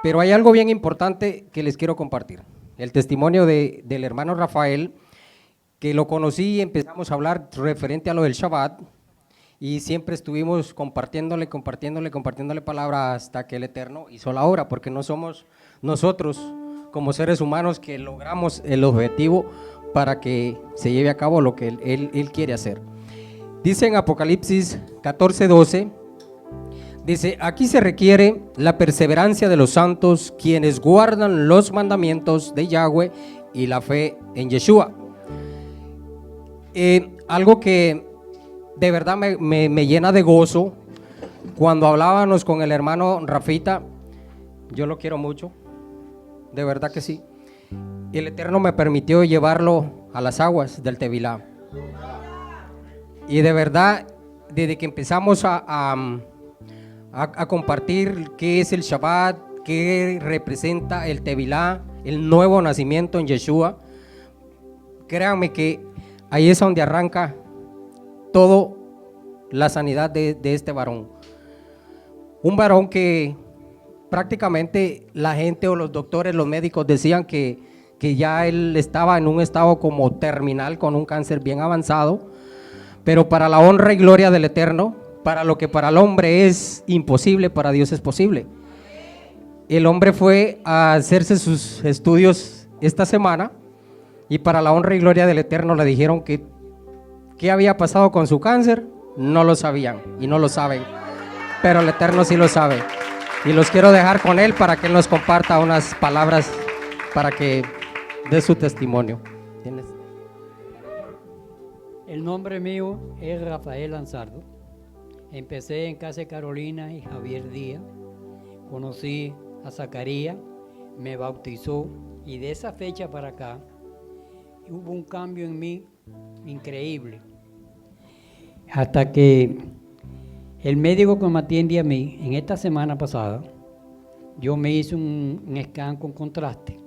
Pero hay algo bien importante que les quiero compartir. El testimonio del hermano Rafael, que lo conocí y empezamos a hablar referente a lo del Shabbat, y siempre estuvimos compartiéndole palabra hasta que el Eterno hizo la obra, porque no somos nosotros como seres humanos que logramos el objetivo para que se lleve a cabo lo que él quiere hacer. Dice en Apocalipsis 14:12, dice: aquí se requiere la perseverancia de los santos, quienes guardan los mandamientos de Yahweh y la fe en Yeshua. Algo que de verdad me llena de gozo, cuando hablábamos con el hermano Rafita, yo lo quiero mucho, de verdad que sí. El Eterno me permitió llevarlo a las aguas del Tevilá. Y de verdad, desde que empezamos a compartir qué es el Shabbat, qué representa el Tevilá, el nuevo nacimiento en Yeshua, créanme que ahí es donde arranca todo la sanidad de este varón. Un varón que prácticamente la gente o los doctores, los médicos decían que ya él estaba en un estado como terminal, con un cáncer bien avanzado, pero para la honra y gloria del Eterno, para lo que para el hombre es imposible, para Dios es posible. El hombre fue a hacerse sus estudios esta semana, y para la honra y gloria del Eterno le dijeron que qué había pasado con su cáncer. No lo sabían y no lo saben, pero el Eterno sí lo sabe, y los quiero dejar con él para que él nos comparta unas palabras para que dé su testimonio. ¿Tienes? El nombre mío es Rafael Lanzardo. Empecé en Casa de Carolina y Javier Díaz. Conocí a Zacarías, me bautizó, y de esa fecha para acá hubo un cambio en mí increíble. Hasta que el médico que me atiende a mí, en esta semana pasada, yo me hice un scan con contraste.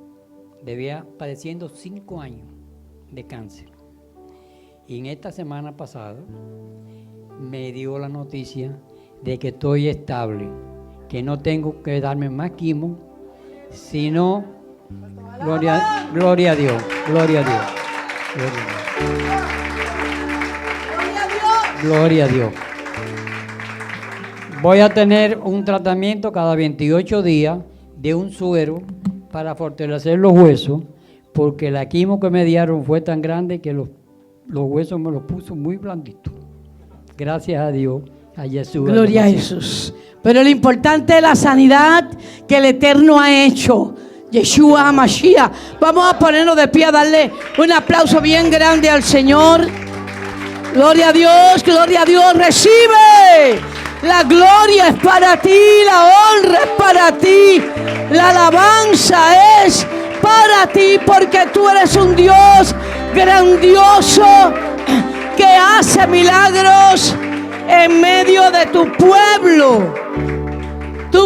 Debía padeciendo 5 años de cáncer. Y en esta semana pasada me dio la noticia de que estoy estable, que no tengo que darme más quimo, sino gloria a Dios, gloria a Dios, gloria a Dios. Gloria a Dios. Voy a tener un tratamiento cada 28 días de un suero para fortalecer los huesos, porque la quimo que me dieron fue tan grande que los huesos me los puso muy blanditos. Gracias a Dios, a Jesús. Gloria a Jesús. Pero lo importante es la sanidad que el Eterno ha hecho. Yeshua HaMashiach. Vamos a ponernos de pie a darle un aplauso bien grande al Señor. Gloria a Dios, gloria a Dios. Recibe. La gloria es para ti, la honra es para ti, la alabanza es para ti, porque tú eres un Dios grandioso que hace milagros en medio de tu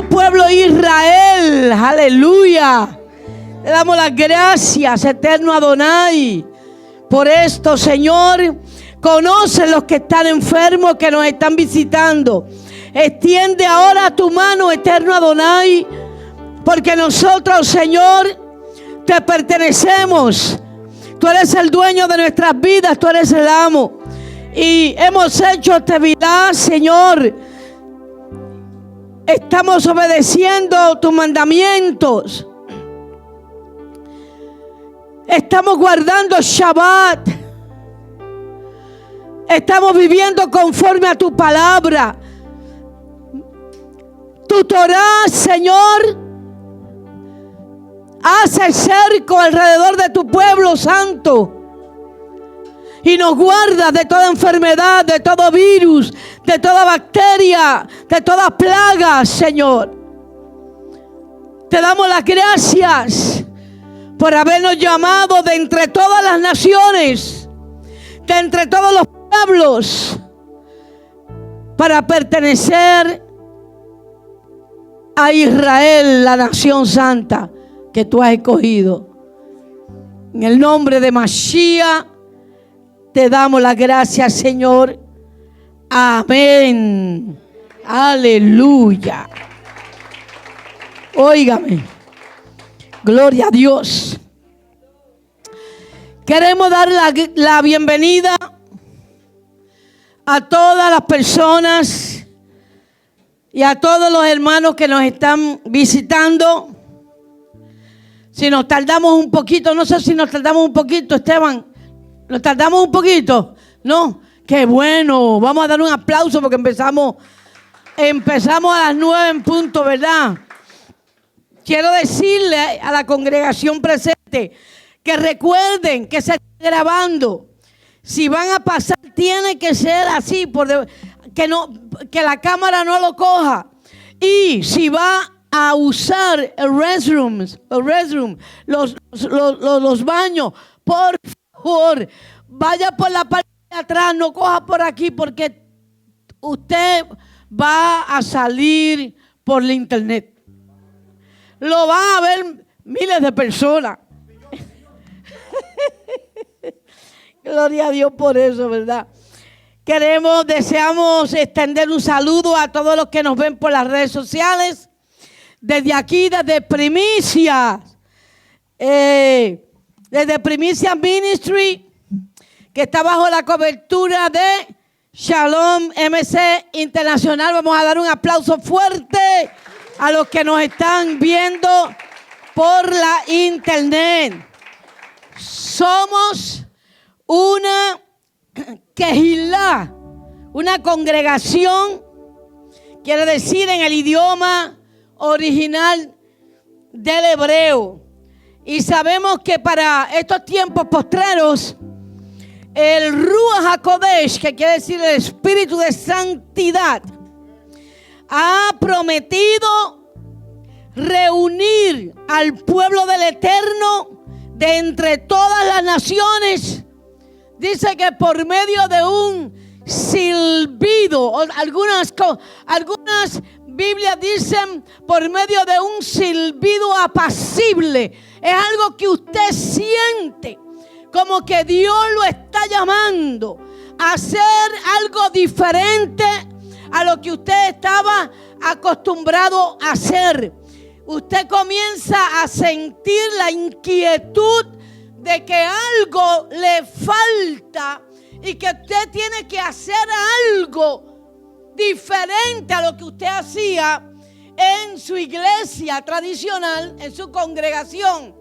pueblo Israel. Aleluya. Le damos las gracias, eterno Adonai, por esto, Señor. Conoce los que están enfermos, que nos están visitando. Extiende ahora tu mano, eterno Adonai, porque nosotros, Señor, te pertenecemos. Tú eres el dueño de nuestras vidas, tú eres el amo. Y hemos hecho este Tevilá, Señor. Estamos obedeciendo tus mandamientos. Estamos guardando Shabbat. Estamos viviendo conforme a tu palabra. Tu Torah, Señor, hace cerco alrededor de tu pueblo santo y nos guarda de toda enfermedad, de todo virus, de toda bacteria, de toda plaga, Señor. Te damos las gracias por habernos llamado de entre todas las naciones, de entre todos los pueblos, para pertenecer a Israel, la nación santa que tú has escogido. En el nombre de Mashiach te damos las gracias, Señor. Amén. Aleluya. Óigame. Gloria a Dios. Queremos dar la bienvenida a todas las personas y a todos los hermanos que nos están visitando. Si nos tardamos un poquito, no sé si nos tardamos un poquito, Esteban. ¿Nos tardamos un poquito? No, qué bueno. Vamos a dar un aplauso porque empezamos a las 9 en punto, ¿verdad? Quiero decirle a la congregación presente que recuerden que se está grabando. Si van a pasar, tiene que ser así, que la cámara no lo coja. Y si va a usar el restroom, los baños, por favor, vaya por la parte de atrás, no coja por aquí, porque usted va a salir por la internet. Lo van a ver miles de personas. Gloria a Dios por eso, ¿verdad? Deseamos extender un saludo a todos los que nos ven por las redes sociales. Desde aquí, desde Primicias. Desde Primicias Ministry, que está bajo la cobertura de Shalom MC Internacional. Vamos a dar un aplauso fuerte a los que nos están viendo por la internet. Somos una quejilá, una congregación, quiere decir en el idioma original del hebreo. Y sabemos que para estos tiempos postreros, el Ruach HaKodesh, que quiere decir el Espíritu de Santidad, ha prometido reunir al pueblo del Eterno de entre todas las naciones. Dice que por medio de un silbido, algunas Biblias dicen por medio de un silbido apacible. Es algo que usted siente, como que Dios lo está llamando a hacer algo diferente a lo que usted estaba acostumbrado a hacer. Usted comienza a sentir la inquietud de que algo le falta y que usted tiene que hacer algo diferente a lo que usted hacía en su iglesia tradicional, en su congregación.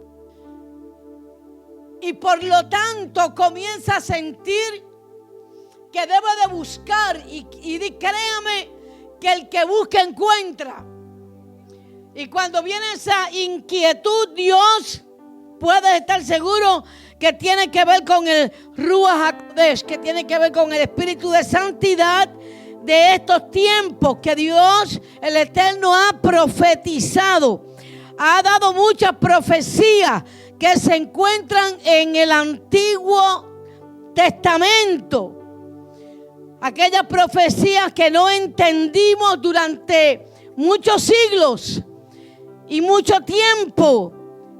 Y por lo tanto comienza a sentir que debe de buscar y créame que el que busca encuentra. Y cuando viene esa inquietud, Dios puede estar seguro que tiene que ver con el Ruach HaKodesh, que tiene que ver con el Espíritu de Santidad de estos tiempos que Dios, el Eterno, ha profetizado. Ha dado muchas profecías que se encuentran en el Antiguo Testamento. Aquellas profecías que no entendimos durante muchos siglos y mucho tiempo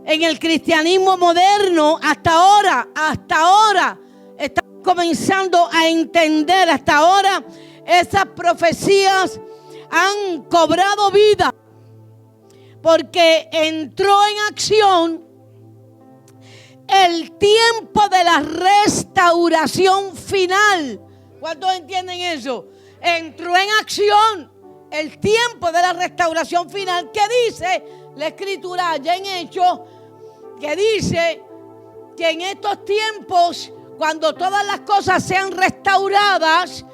en el cristianismo moderno. Hasta ahora estamos comenzando a entender. Hasta ahora esas profecías han cobrado vida porque entró en acción el tiempo de la restauración final. ¿Cuántos entienden eso? Entró en acción el tiempo de la restauración final. ¿Qué dice la Escritura allá en Hechos? Que dice que en estos tiempos, cuando todas las cosas sean restauradas,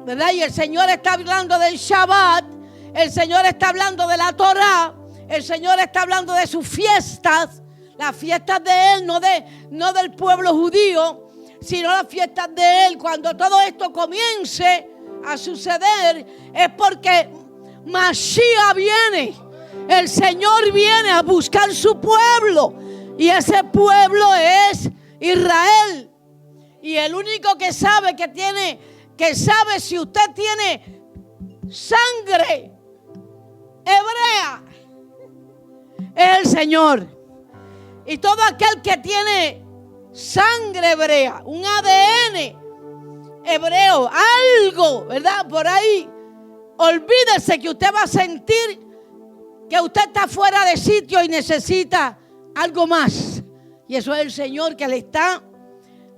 ¿verdad? Y el Señor está hablando del Shabbat, el Señor está hablando de la Torá, el Señor está hablando de sus fiestas, las fiestas de Él, no del pueblo judío, sino las fiestas de Él. Cuando todo esto comience a suceder, es porque Mashiach viene. El Señor viene a buscar su pueblo, y ese pueblo es Israel. Y el único que sabe si usted tiene sangre hebrea es el Señor. Y todo aquel que tiene sangre hebrea, un ADN hebreo, algo, ¿verdad? Por ahí, olvídese que usted va a sentir que usted está fuera de sitio y necesita algo más. Y eso es el Señor que le está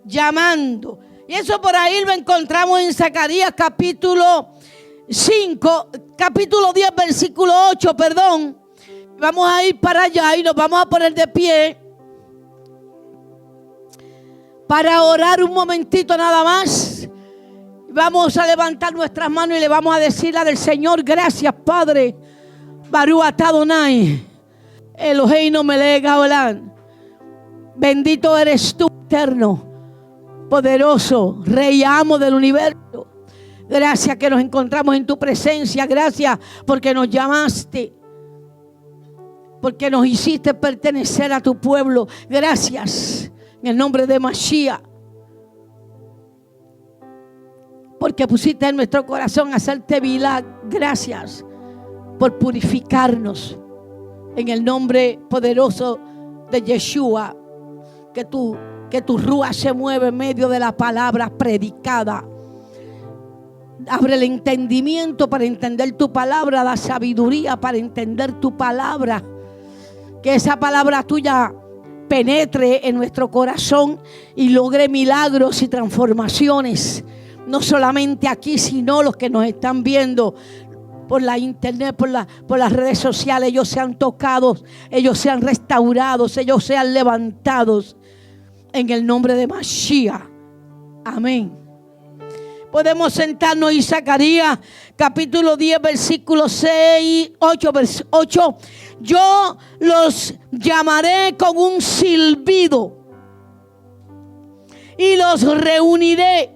llamando. Y eso por ahí lo encontramos en Zacarías capítulo 5, capítulo 10, versículo 8, perdón. Vamos a ir para allá y nos vamos a poner de pie para orar un momentito nada más. Vamos a levantar nuestras manos y le vamos a decir a del Señor: gracias, Padre. Baruch atah Adonai, Eloheinu melech haolam. Bendito eres tú, eterno, poderoso, Rey y amo del universo. Gracias que nos encontramos en tu presencia. Gracias porque nos llamaste, porque nos hiciste pertenecer a tu pueblo. Gracias en el nombre de Mashiach, porque pusiste en nuestro corazón hacerte vilá. Gracias por purificarnos en el nombre poderoso de Yeshua. Que tu rúa se mueve en medio de la palabra predicada. Abre el entendimiento para entender tu palabra, da sabiduría para entender tu palabra. Que esa palabra tuya penetre en nuestro corazón y logre milagros y transformaciones. No solamente aquí, sino los que nos están viendo por la internet, por las redes sociales. Ellos sean tocados, ellos sean restaurados, ellos sean levantados en el nombre de Mashiach. Amén. Podemos sentarnos en Zacarías capítulo 10 versículo 8. Yo los llamaré con un silbido y los reuniré,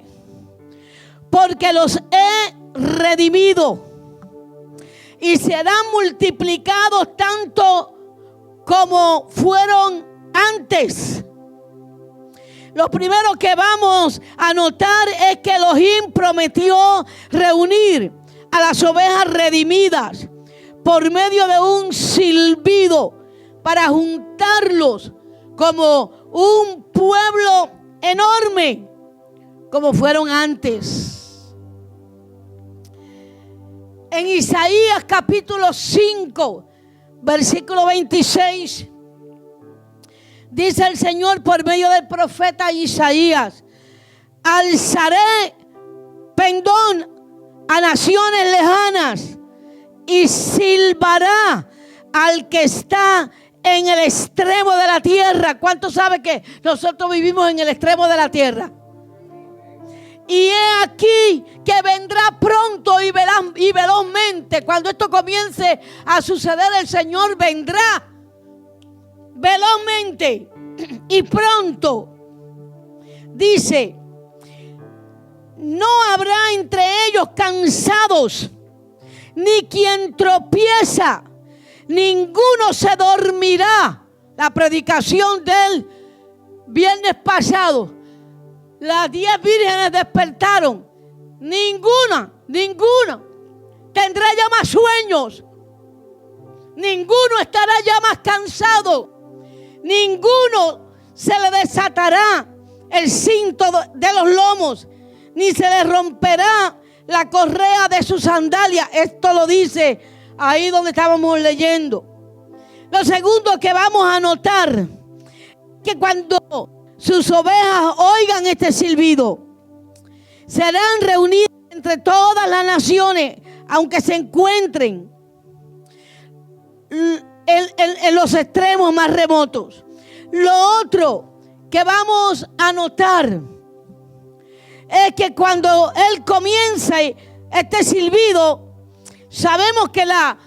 porque los he redimido y serán multiplicados tanto como fueron antes. Lo primero que vamos a notar es que Elohim prometió reunir a las ovejas redimidas por medio de un silbido para juntarlos como un pueblo enorme, como fueron antes. En Isaías capítulo 5, versículo 26, dice el Señor por medio del profeta Isaías: alzaré pendón a naciones lejanas y silbará al que está en el extremo de la tierra. ¿Cuántos saben que nosotros vivimos en el extremo de la tierra? Y he aquí que vendrá pronto y velozmente. Cuando esto comience a suceder, el Señor vendrá velozmente y pronto. Dice: no habrá entre ellos cansados, ni quien tropieza, ninguno se dormirá. La predicación del viernes pasado, las 10 vírgenes despertaron. Ninguna tendrá ya más sueños. Ninguno estará ya más cansado. Ninguno se le desatará el cinto de los lomos, ni se le romperá la correa de sus sandalias. Esto lo dice ahí donde estábamos leyendo. Lo segundo que vamos a notar, que cuando sus ovejas oigan este silbido, serán reunidas entre todas las naciones, aunque se encuentren en los extremos más remotos. Lo otro que vamos a notar es que cuando Él comienza este silbido, sabemos que la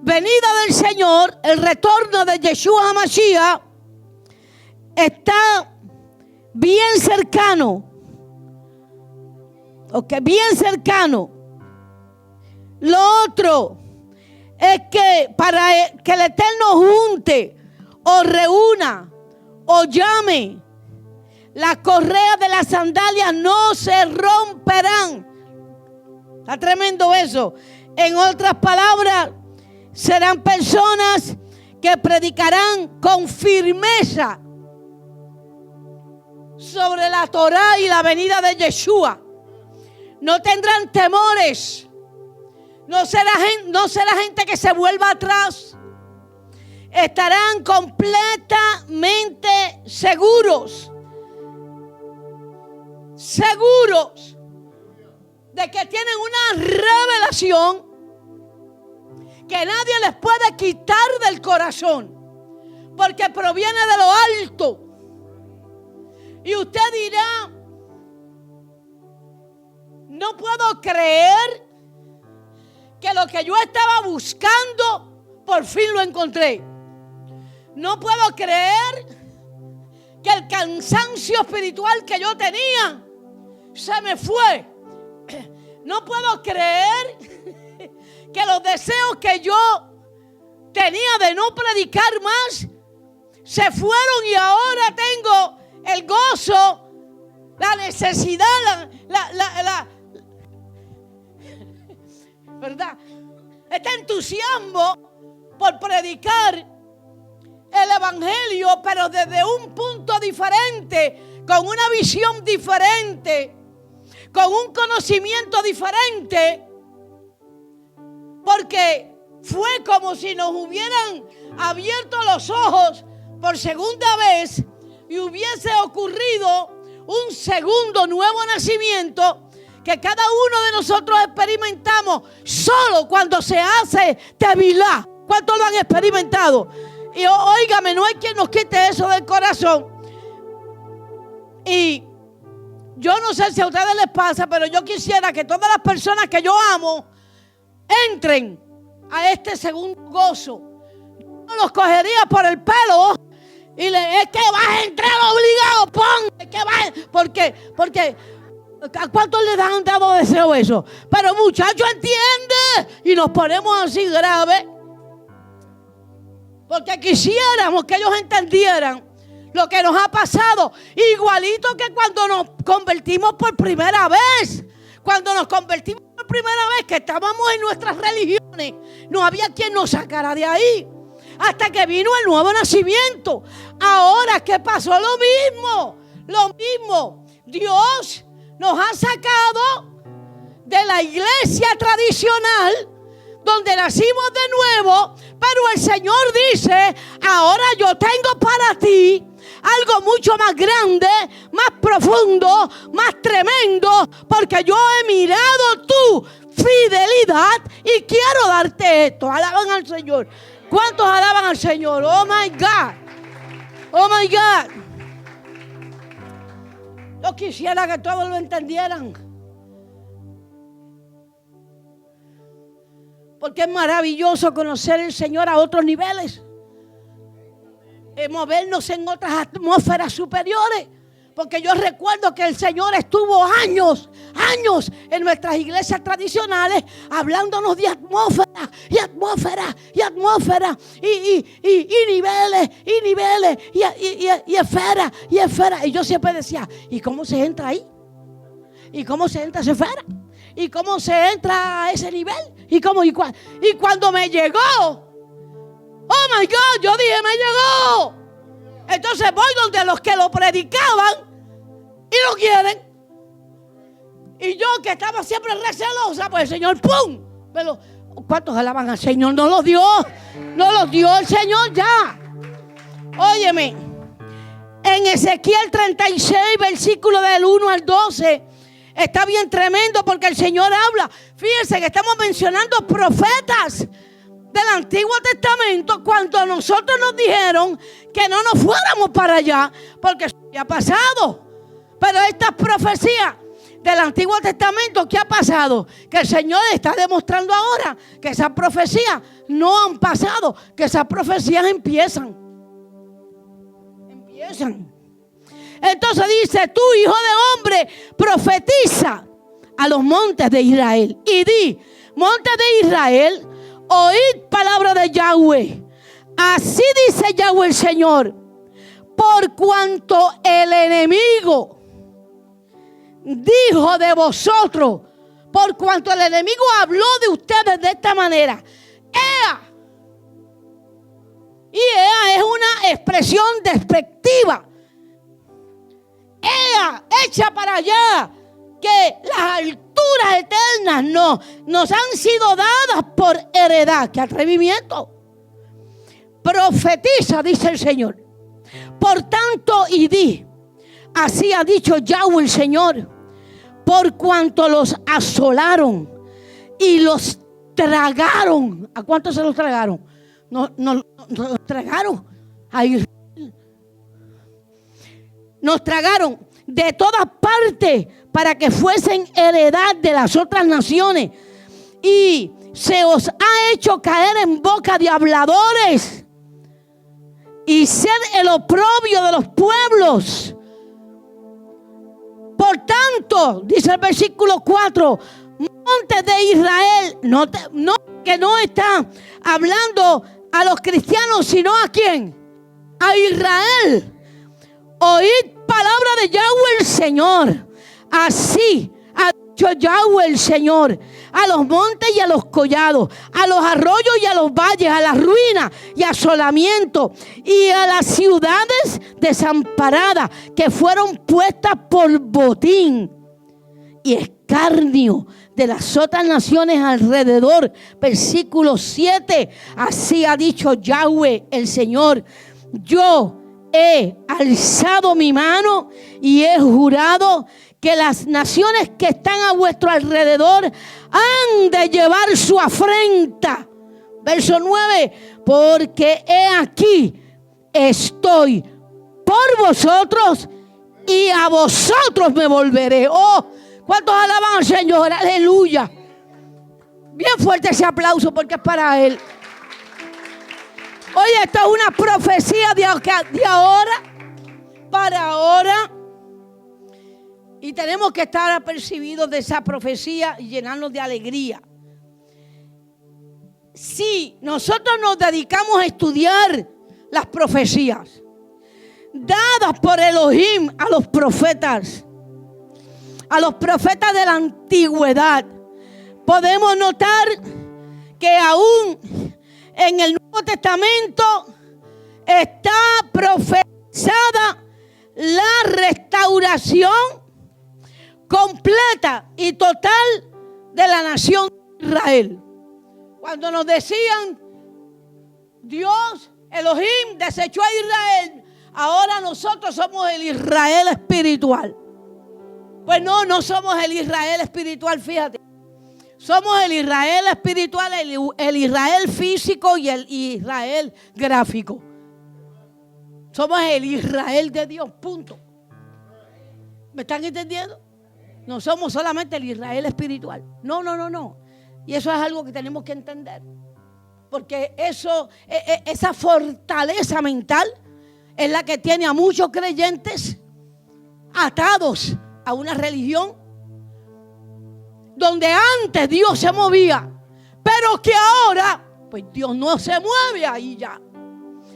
venida del Señor, el retorno de Yeshua HaMashiach, está bien cercano. Ok, bien cercano. Lo otro es que para que el Eterno junte o reúna o llame, las correas de las sandalias no se romperán. Está tremendo eso. En otras palabras, serán personas que predicarán con firmeza sobre la Torá y la venida de Yeshua. No tendrán temores, No será gente que se vuelva atrás. Estarán completamente seguros de que tienen una revelación que nadie les puede quitar del corazón, porque proviene de lo alto. Y usted dirá: no puedo creer que lo que yo estaba buscando por fin lo encontré. No puedo creer que el cansancio espiritual que yo tenía se me fue. No puedo creer que los deseos que yo tenía de no predicar más se fueron y ahora tengo el gozo, la necesidad, ¿verdad? Este entusiasmo por predicar el evangelio, pero desde un punto diferente, con una visión diferente, con un conocimiento diferente, porque fue como si nos hubieran abierto los ojos por segunda vez y hubiese ocurrido un segundo nuevo nacimiento que cada uno de nosotros experimentamos solo cuando se hace tevilá. ¿Cuántos lo han experimentado? Y óigame, no hay quien nos quite eso del corazón. Y yo no sé si a ustedes les pasa, pero yo quisiera que todas las personas que yo amo entren a este segundo gozo. Yo los cogería por el pelo y es que vas a entrar obligado, ponte que vas, porque ¿a cuántos les han dado deseo eso? Pero muchacho, entiende, y nos ponemos así graves, porque quisiéramos que ellos entendieran lo que nos ha pasado, igualito que cuando nos convertimos por primera vez. Cuando nos convertimos por primera vez, que estábamos en nuestras religiones, no había quien nos sacara de ahí, hasta que vino el nuevo nacimiento. Ahora, ¿qué pasó? Lo mismo. Dios nos ha sacado de la iglesia tradicional, donde nacimos de nuevo, pero el Señor dice: ahora yo tengo para ti algo mucho más grande, más profundo, más tremendo, porque yo he mirado tu fidelidad y quiero darte esto. Alaban al Señor. ¿Cuántos alaban al Señor? Oh my God. Oh my God. Yo quisiera que todos lo entendieran, porque es maravilloso conocer al Señor a otros niveles, movernos en otras atmósferas superiores. Porque yo recuerdo que el Señor estuvo años en nuestras iglesias tradicionales hablándonos de atmósfera y atmósfera y atmósfera y niveles y esfera y esfera. Y yo siempre decía: ¿y cómo se entra ahí? ¿Y cómo se entra a esa esfera? ¿Y cómo se entra a ese nivel? ¿Y cuando me llegó, oh my God, yo dije: me llegó. Entonces voy donde los que lo predicaban y lo quieren. Y yo, que estaba siempre recelosa, pues el Señor, ¡pum! Pero ¿cuántos alaban al Señor? No los dio el Señor ya. Óyeme, en Ezequiel 36, versículo del 1 al 12, está bien tremendo, porque el Señor habla. Fíjense que estamos mencionando profetas del Antiguo Testamento, cuando a nosotros nos dijeron que no nos fuéramos para allá, porque eso ya ha pasado. Pero estas profecías del Antiguo Testamento, ¿qué ha pasado? Que el Señor está demostrando ahora que esas profecías no han pasado, que esas profecías empiezan. Entonces dice: tú, hijo de hombre, profetiza a los montes de Israel y di: montes de Israel, oíd palabra de Yahweh. Así dice Yahweh el Señor: por cuanto el enemigo dijo de vosotros, por cuanto el enemigo habló de ustedes de esta manera, ea. Y ea es una expresión despectiva. Ea, echa para allá, que las alturas eternas eternas, no, nos han sido dadas por heredad. ¡Qué atrevimiento! Profetiza, dice el Señor. Por tanto, y di, así ha dicho Yahweh el Señor, por cuanto los asolaron y los tragaron. ¿A cuántos se los tragaron? Nos tragaron a Israel. Nos tragaron de todas partes para que fuesen heredad de las otras naciones. Y se os ha hecho caer en boca de habladores y ser el oprobio de los pueblos. Por tanto, dice el versículo 4, monte de Israel, que no está hablando a los cristianos, sino a quién, a Israel. Oíd palabra de Yahweh el Señor. Así ha dicho Yahweh el Señor: a los montes y a los collados, a los arroyos y a los valles, a las ruinas y asolamiento, y a las ciudades desamparadas que fueron puestas por botín y escarnio de las otras naciones alrededor. Versículo 7. Así ha dicho Yahweh el Señor: yo he alzado mi mano y he jurado que las naciones que están a vuestro alrededor han de llevar su afrenta. Verso 9. Porque he aquí, estoy por vosotros y a vosotros me volveré. Oh, ¿cuántos alaban al Señor? Aleluya. Bien fuerte ese aplauso porque es para Él. Oye, esto es una profecía de ahora para ahora. Y tenemos que estar apercibidos de esa profecía y llenarnos de alegría. Si nosotros nos dedicamos a estudiar las profecías dadas por Elohim a los profetas de la antigüedad, podemos notar que aún en el Nuevo Testamento está profetizada la restauración completa y total de la nación de Israel. Cuando nos decían Dios, Elohim, desechó a Israel, ahora nosotros somos el Israel espiritual. Pues no somos el Israel espiritual, fíjate. Somos el Israel espiritual, el Israel físico y el Israel gráfico. Somos el Israel de Dios, punto. ¿Me están entendiendo? No somos solamente el Israel espiritual. No. Y eso es algo que tenemos que entender. Porque esa fortaleza mental es la que tiene a muchos creyentes atados a una religión donde antes Dios se movía, pero que ahora pues Dios no se mueve ahí ya.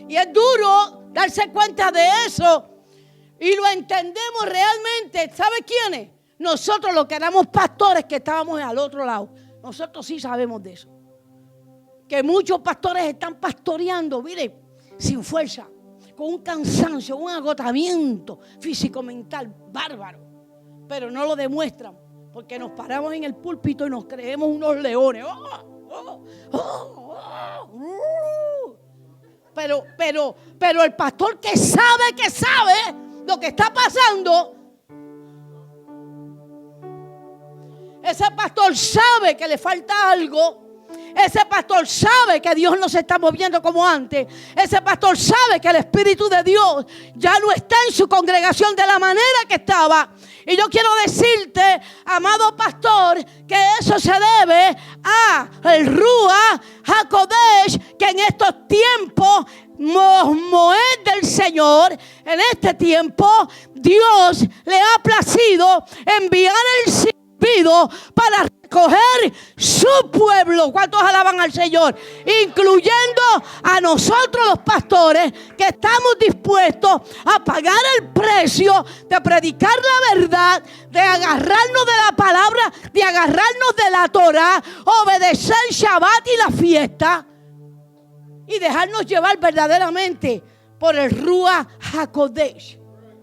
Y es duro darse cuenta de eso, y lo entendemos realmente. ¿Sabe quiénes? Nosotros, los que éramos pastores, que estábamos al otro lado. Nosotros sí sabemos de eso, que muchos pastores están pastoreando, mire, sin fuerza, con un cansancio, un agotamiento físico, mental, bárbaro, pero no lo demuestran, porque nos paramos en el púlpito y nos creemos unos leones. Pero el pastor que sabe lo que está pasando, ese pastor sabe que le falta algo. Ese pastor sabe que Dios no se está moviendo como antes. Ese pastor sabe que el Espíritu de Dios ya no está en su congregación de la manera que estaba. Y yo quiero decirte, amado pastor, que eso se debe a el Ruach HaKodesh, que en estos tiempos Moed del Señor, en este tiempo Dios le ha placido enviar el silbido para recoger su pueblo. ¿Cuántos alaban al Señor? Incluyendo a nosotros los pastores, que estamos dispuestos a pagar el precio de predicar la verdad, de agarrarnos de la palabra, de agarrarnos de la Torah, obedecer el Shabbat y la fiesta, y dejarnos llevar verdaderamente por el Ruach HaKodesh,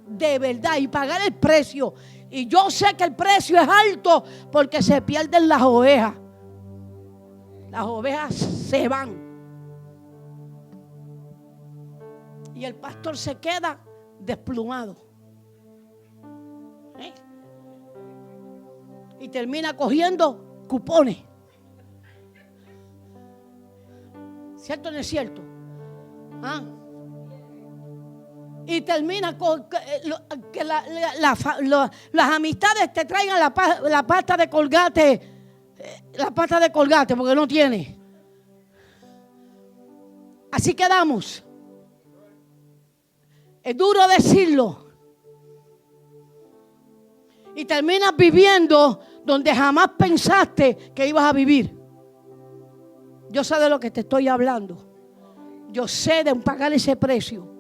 de verdad, y pagar el precio. Y yo sé que el precio es alto porque se pierden las ovejas. Las ovejas se van. Y el pastor se queda desplumado. Y termina cogiendo cupones. ¿Cierto o no es cierto? ¿Ah? Y termina con que las amistades te traigan la pasta de Colgate. La pasta de Colgate porque no tiene. Así quedamos. Es duro decirlo. Y terminas viviendo donde jamás pensaste que ibas a vivir. Yo sé de lo que te estoy hablando. Yo sé de pagar ese precio.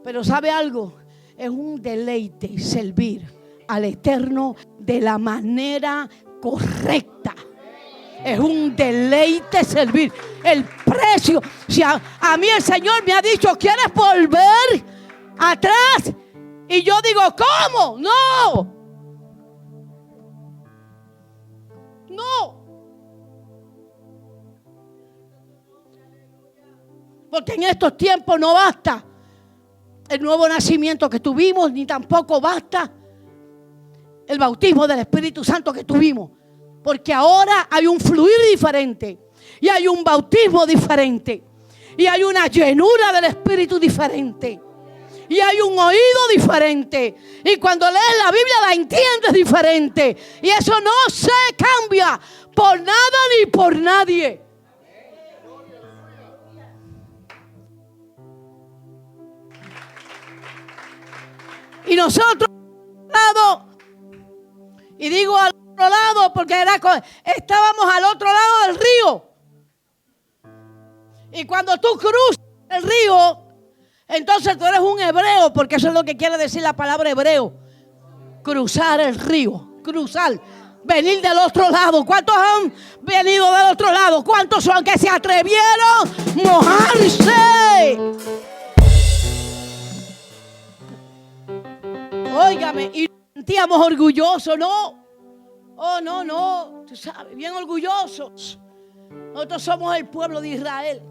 Pero ¿sabe algo? Es un deleite servir al Eterno de la manera correcta. Es un deleite servir. El precio. Si a mí el Señor me ha dicho, ¿quieres volver atrás? Y yo digo, ¿cómo? No. No. Porque en estos tiempos no basta el nuevo nacimiento que tuvimos, ni tampoco basta el bautismo del Espíritu Santo que tuvimos. Porque ahora hay un fluir diferente. Y hay un bautismo diferente. Y hay una llenura del Espíritu diferente. Y hay un oído diferente. Y cuando lees la Biblia la entiendes diferente. Y eso no se cambia por nada ni por nadie. Y nosotros, y digo al otro lado porque estábamos al otro lado del río. Y cuando tú cruzas el río, entonces tú eres un hebreo, porque eso es lo que quiere decir la palabra hebreo. Cruzar el río, cruzar, venir del otro lado. ¿Cuántos han venido del otro lado? ¿Cuántos son que se atrevieron a mojarse? Óigame, y nos sentíamos orgullosos, ¿no? Oh, no, tú sabes, bien orgullosos. Nosotros somos el pueblo de Israel.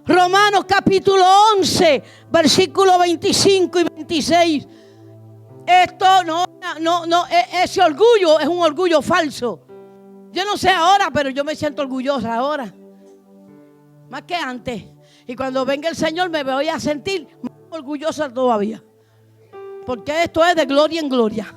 Romanos capítulo 11, versículos 25 y 26. Esto ese orgullo es un orgullo falso. Yo no sé ahora, pero yo me siento orgullosa ahora. Más que antes. Y cuando venga el Señor me voy a sentir más orgullosa todavía. Porque esto es de gloria en gloria.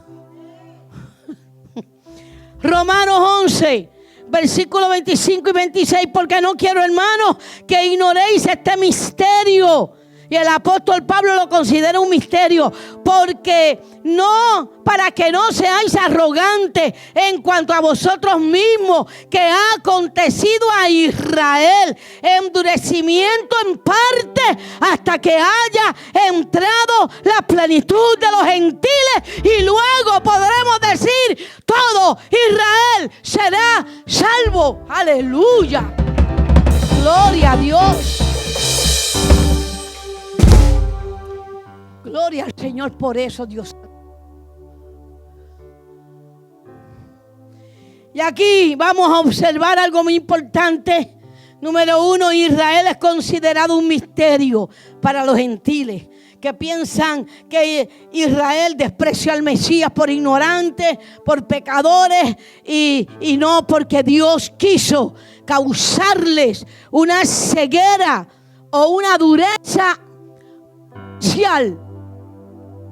Romanos 11, versículos 25 y 26. Porque no quiero, hermanos, que ignoréis este misterio. Y el apóstol Pablo lo considera un misterio. Porque no, para que no seáis arrogantes en cuanto a vosotros mismos, que ha acontecido a Israel endurecimiento en parte hasta que haya entrado la plenitud de los gentiles. Y luego podremos decir, todo Israel será salvo. Aleluya. Gloria a Dios. Gloria al Señor por eso, Dios. Y aquí vamos a observar algo muy importante. Número 1, Israel es considerado un misterio para los gentiles, que piensan que Israel desprecia al Mesías por ignorantes, por pecadores, y no, porque Dios quiso causarles una ceguera o una dureza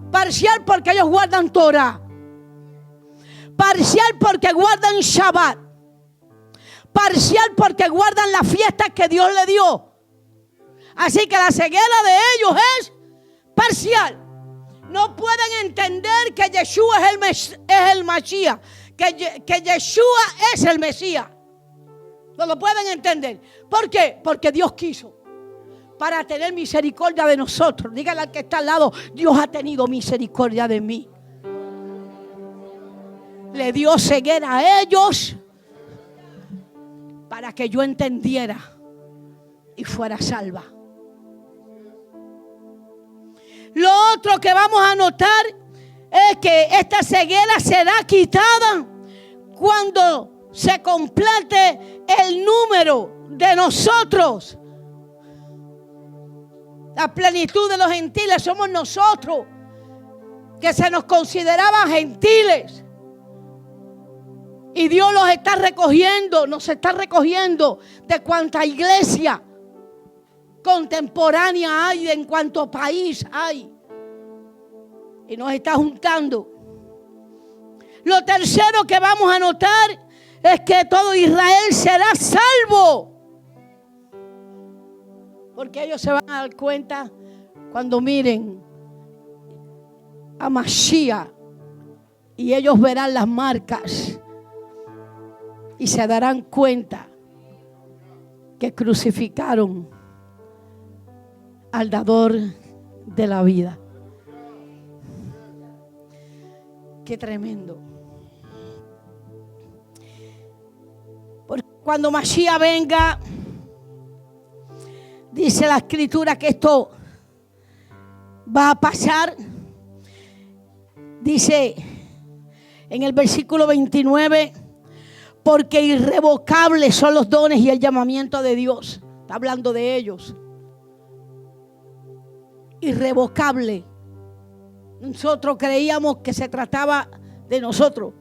parcial porque ellos guardan Torah, parcial porque guardan Shabbat, parcial porque guardan las fiestas que Dios le dio. Así que la ceguera de ellos es parcial. No pueden entender que Yeshua es el Mashiach, que Yeshua es el Mesías. No lo pueden entender. ¿Por qué? Porque Dios quiso, para tener misericordia de nosotros. Dígale al que está al lado, Dios ha tenido misericordia de mí. Le dio ceguera a ellos para que yo entendiera y fuera salva. Lo otro que vamos a notar es que esta ceguera será quitada cuando se complete el número de nosotros. La plenitud de los gentiles somos nosotros, que se nos consideraban gentiles. Y Dios los está recogiendo, nos está recogiendo de cuánta iglesia contemporánea hay, en cuanto país hay. Y nos está juntando. Lo tercero que vamos a notar es que todo Israel será salvo. Porque ellos se van a dar cuenta cuando miren a Mashiach, y ellos verán las marcas y se darán cuenta que crucificaron al dador de la vida. Qué tremendo. Porque cuando Mashiach venga, dice la escritura que esto va a pasar. Dice en el versículo 29, porque irrevocables son los dones y el llamamiento de Dios. Está hablando de ellos. Irrevocable. Nosotros creíamos que se trataba de nosotros.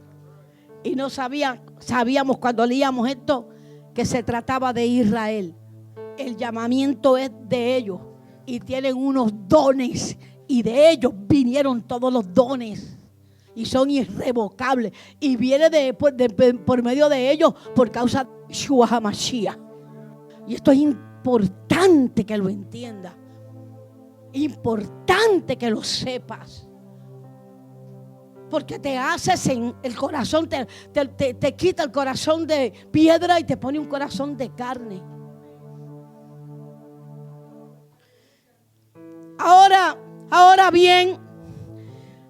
Y no sabíamos cuando leíamos esto que se trataba de Israel. El llamamiento es de ellos. Y tienen unos dones. Y de ellos vinieron todos los dones. Y son irrevocables. Y viene por medio de ellos por causa de Yeshua HaMashiach. Y esto es importante que lo entiendas. Importante que lo sepas. Porque te haces en el corazón, te quita el corazón de piedra y te pone un corazón de carne. Ahora bien,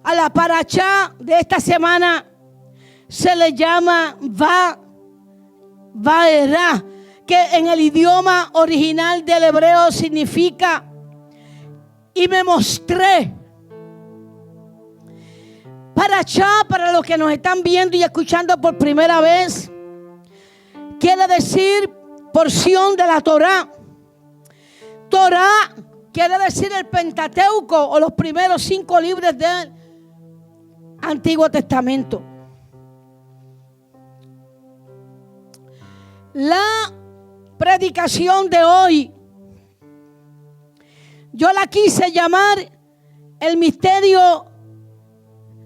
a la parashá de esta semana se le llama Vaerá, que en el idioma original del hebreo significa y me mostré. Parashá, para los que nos están viendo y escuchando por primera vez, quiere decir porción de la Torá. Torá quiere decir el Pentateuco o los primeros 5 libros del Antiguo Testamento. La predicación de hoy yo la quise llamar el misterio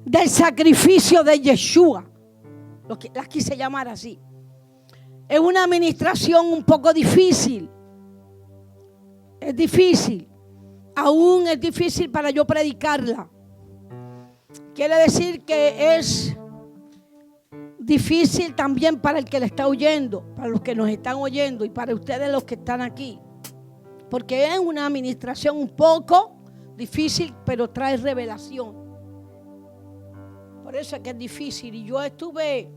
del sacrificio de Yeshua. La quise llamar así. Es una administración un poco difícil. Es difícil. Aún es difícil para yo predicarla. Quiere decir que es difícil también para el que le está oyendo, para los que nos están oyendo y para ustedes los que están aquí. Porque es una administración un poco difícil, pero trae revelación. Por eso es que es difícil. Y yo estuve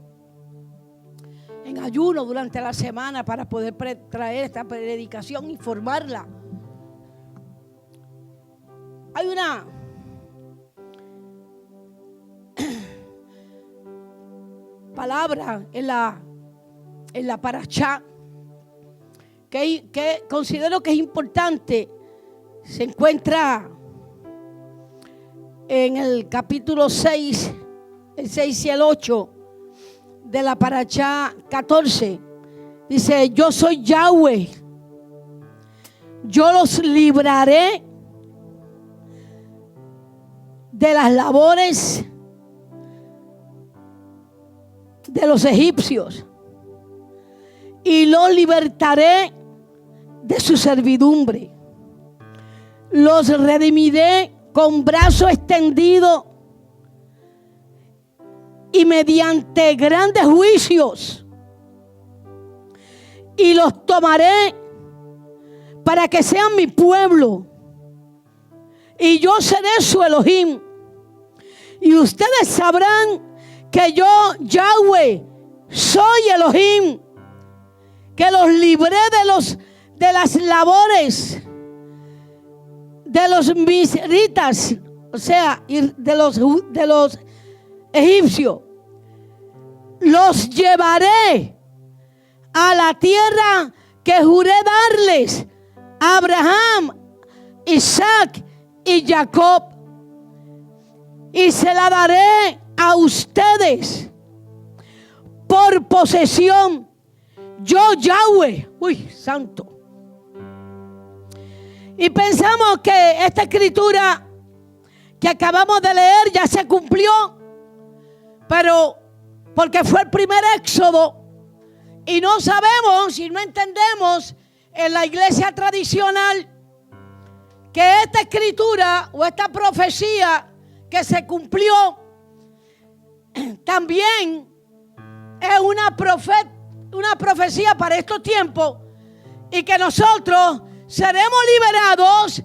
en ayuno durante la semana para poder traer esta predicación y formarla. Hay una palabra en la parashá que considero que es importante. Se encuentra en el capítulo 6, el 6 y el 8 de la parashá 14. Dice: yo soy Yahweh, yo los libraré de las labores de los egipcios y los libertaré de su servidumbre. Los redimiré con brazo extendido y mediante grandes juicios, y los tomaré para que sean mi pueblo, y yo seré su Elohim. Y ustedes sabrán que yo, Yahweh, soy Elohim, que los libré de las labores de los misritas, o sea, de los egipcios, los llevaré a la tierra que juré darles a Abraham, Isaac y Jacob, y se la daré a ustedes por posesión. Yo, Yahweh, uy, santo. Y pensamos que esta escritura que acabamos de leer ya se cumplió, pero porque fue el primer éxodo y no sabemos y no entendemos en la iglesia tradicional que esta escritura o esta profecía que se cumplió también es una profecía para estos tiempos, y que nosotros seremos liberados,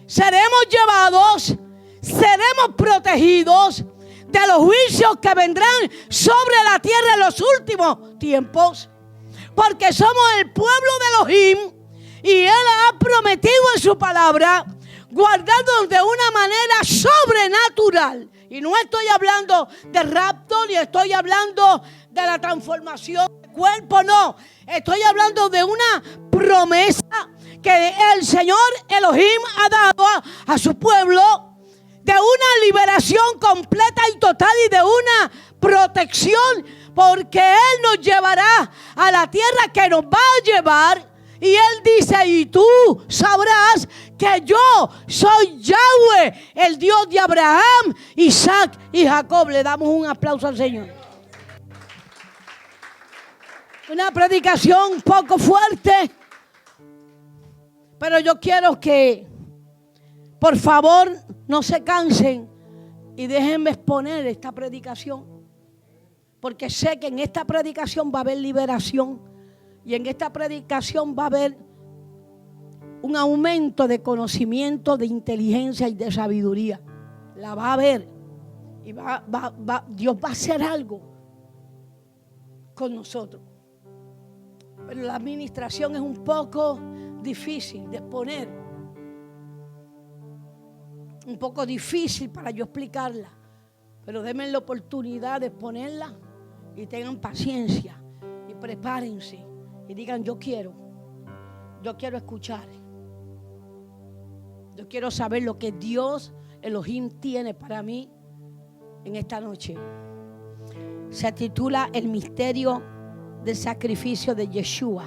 seremos llevados, seremos protegidos de los juicios que vendrán sobre la tierra en los últimos tiempos, porque somos el pueblo de Elohim y Él ha prometido en su palabra guardarnos de una manera sobrenatural. Y no estoy hablando de rapto, ni estoy hablando de la transformación del cuerpo, no. Estoy hablando de una promesa que el Señor Elohim ha dado a su pueblo, de una liberación completa y total y de una protección, porque Él nos llevará a la tierra que nos va a llevar. Y Él dice, y tú sabrás que yo soy Yahweh, el Dios de Abraham, Isaac y Jacob. Le damos un aplauso al Señor. Una predicación un poco fuerte, pero yo quiero que, por favor, no se cansen y déjenme exponer esta predicación, porque sé que en esta predicación va a haber liberación. Y en esta predicación va a haber un aumento de conocimiento, de inteligencia y de sabiduría. La va a haber. Y Dios va a hacer algo con nosotros. Pero la administración es un poco difícil de exponer. Un poco difícil para yo explicarla. Pero denme la oportunidad de exponerla y tengan paciencia y prepárense. Y digan, yo quiero escuchar. Yo quiero saber lo que Dios Elohim tiene para mí en esta noche. Se titula El misterio del sacrificio de Yeshua.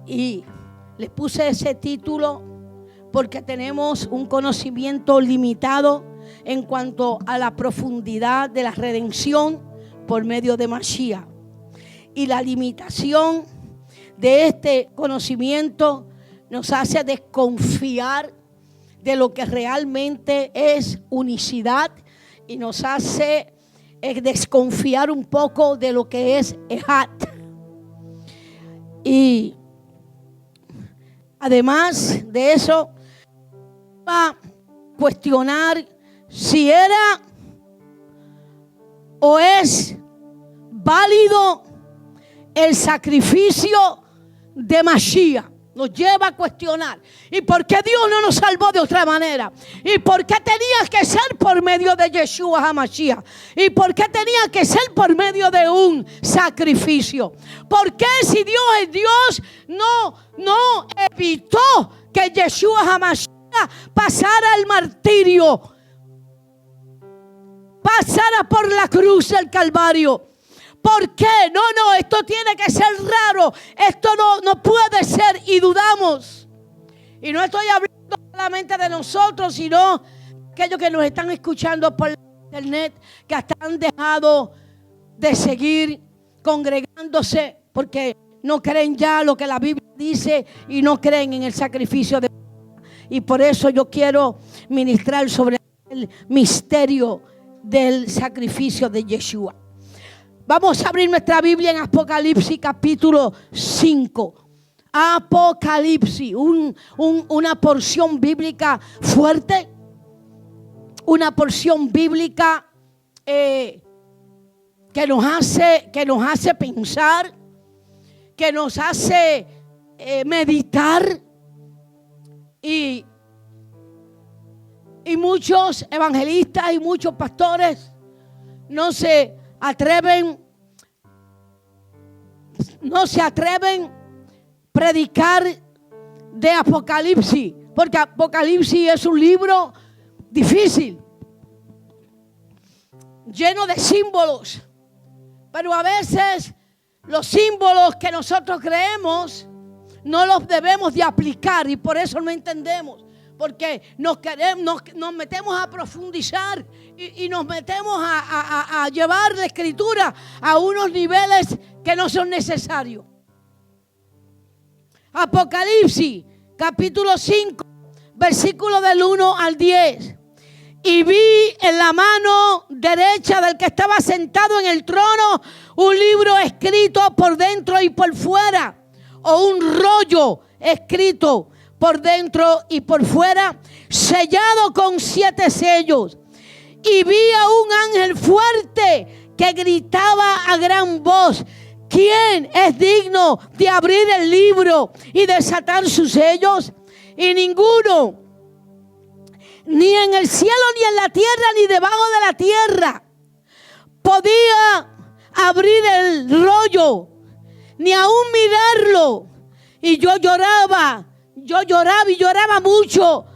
Y le puse ese título porque tenemos un conocimiento limitado en cuanto a la profundidad de la redención por medio de Mashiach. Y la limitación de este conocimiento nos hace desconfiar de lo que realmente es unicidad y nos hace desconfiar un poco de lo que es Ejad. Y además de eso, va a cuestionar si era o es válido el sacrificio de Mashiach. Nos lleva a cuestionar. ¿Y por qué Dios no nos salvó de otra manera? ¿Y por qué tenía que ser por medio de Yeshua HaMashiach? ¿Y por qué tenía que ser por medio de un sacrificio? ¿Por qué si Dios es Dios no evitó que Yeshua HaMashiach pasara el martirio? Pasara por la cruz del Calvario. ¿Por qué? No, esto tiene que ser raro. Esto no puede ser y dudamos. Y no estoy hablando solamente de nosotros, sino aquellos que nos están escuchando por internet, que hasta han dejado de seguir congregándose porque no creen ya lo que la Biblia dice y no creen en el sacrificio de Dios. Y por eso yo quiero ministrar sobre el misterio del sacrificio de Yeshua. Vamos a abrir nuestra Biblia en Apocalipsis capítulo 5. Apocalipsis, una porción bíblica fuerte, una porción bíblica que nos hace pensar, que nos hace meditar y Y muchos evangelistas y muchos pastores no se atreven a predicar de Apocalipsis, porque Apocalipsis es un libro difícil, lleno de símbolos. Pero a veces los símbolos que nosotros creemos no los debemos de aplicar, y por eso no entendemos. Porque nos metemos a profundizar y nos metemos a llevar la escritura a unos niveles que no son necesarios. Apocalipsis, capítulo 5, versículo del 1 al 10. Y vi en la mano derecha del que estaba sentado en el trono un libro escrito por dentro y por fuera, o un rollo escrito por dentro y por fuera, sellado con 7 sellos. Y vi a un ángel fuerte que gritaba a gran voz: ¿quién es digno de abrir el libro y desatar sus sellos? Y ninguno, ni en el cielo, ni en la tierra, ni debajo de la tierra, podía abrir el rollo, ni aún mirarlo. Y yo lloraba y lloraba mucho,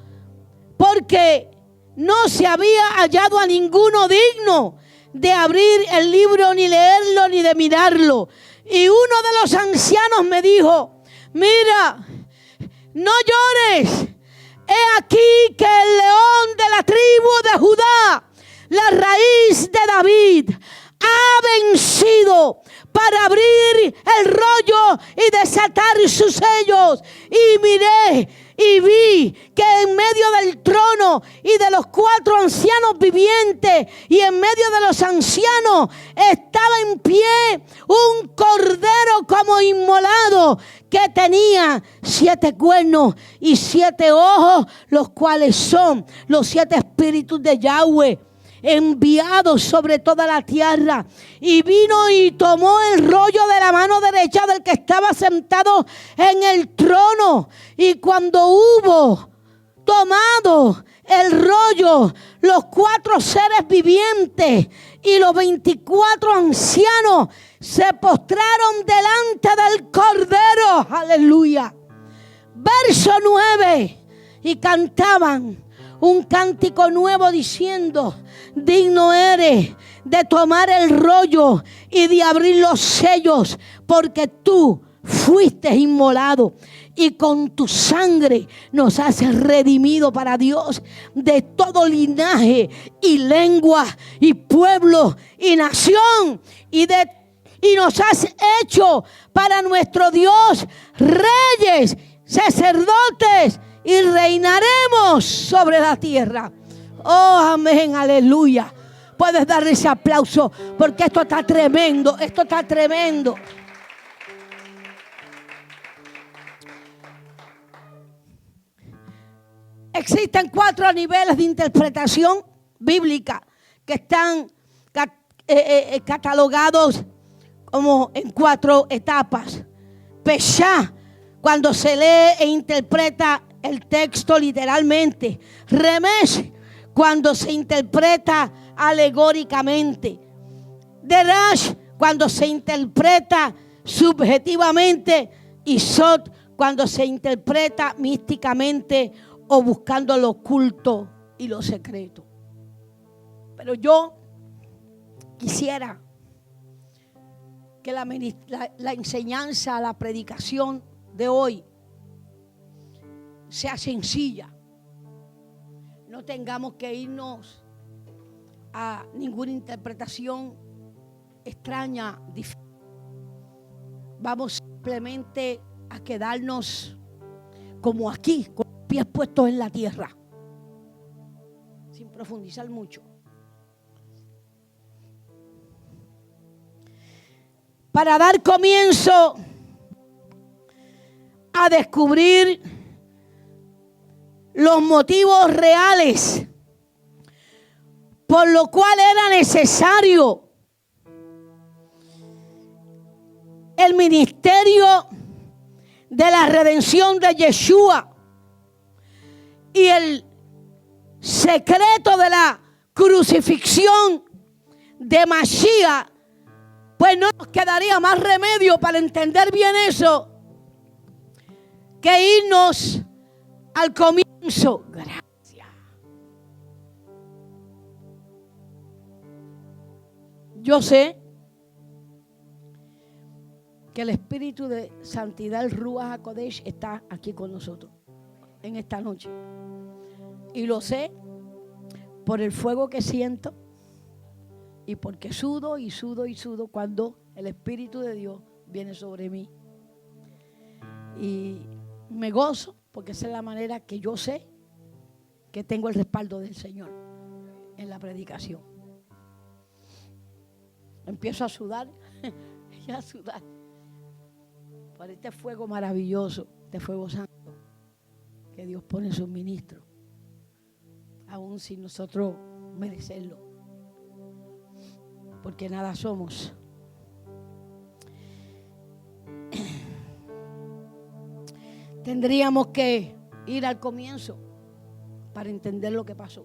porque no se había hallado a ninguno digno de abrir el libro, ni leerlo, ni de mirarlo. Y uno de los ancianos me dijo: mira, no llores. He aquí que el león de la tribu de Judá, la raíz de David, ha vencido para abrir el rollo y desatar sus sellos. Y miré y vi que en medio del trono y de los 4 ancianos vivientes, y en medio de los ancianos, estaba en pie un cordero como inmolado, que tenía 7 cuernos y 7 ojos, los cuales son los 7 espíritus de Yahweh, enviados sobre toda la tierra. Y vino y tomó el rollo de la mano derecha del que estaba sentado en el trono. Y cuando hubo tomado el rollo, los 4 seres vivientes y los 24 ancianos se postraron delante del Cordero. Aleluya. Verso 9. Y cantaban un cántico nuevo diciendo: digno eres de tomar el rollo y de abrir los sellos, porque tú fuiste inmolado y con tu sangre nos has redimido para Dios de todo linaje y lengua y pueblo y nación, y nos has hecho para nuestro Dios reyes, sacerdotes, y reinaremos sobre la tierra. Oh, amén, aleluya. Puedes darle ese aplauso, porque esto está tremendo, esto está tremendo. Existen 4 niveles de interpretación bíblica que están catalogados como en 4 etapas. Peshá, cuando se lee e interpreta el texto literalmente. Remesh, cuando se interpreta alegóricamente. Derash, cuando se interpreta subjetivamente. Y Sot, cuando se interpreta místicamente o buscando lo oculto y lo secreto. Pero yo quisiera que la enseñanza, la predicación de hoy sea sencilla. No tengamos que irnos a ninguna interpretación extraña, difícil. Vamos simplemente a quedarnos como aquí, con los pies puestos en la tierra, sin profundizar mucho. Para dar comienzo a descubrir los motivos reales por lo cual era necesario el ministerio de la redención de Yeshua y el secreto de la crucifixión de Mashiach, pues no nos quedaría más remedio para entender bien eso que irnos al comienzo. Gracias. Yo sé que el Espíritu de Santidad, el Ruach HaKodesh, está aquí con nosotros en esta noche. Y lo sé por el fuego que siento y porque sudo y sudo y sudo cuando el Espíritu de Dios viene sobre mí. Y me gozo porque esa es la manera que yo sé que tengo el respaldo del Señor en la predicación. Empiezo a sudar y a sudar por este fuego maravilloso, este fuego santo que Dios pone en sus ministros, aún sin nosotros merecerlo, porque nada somos. Tendríamos que ir al comienzo para entender lo que pasó,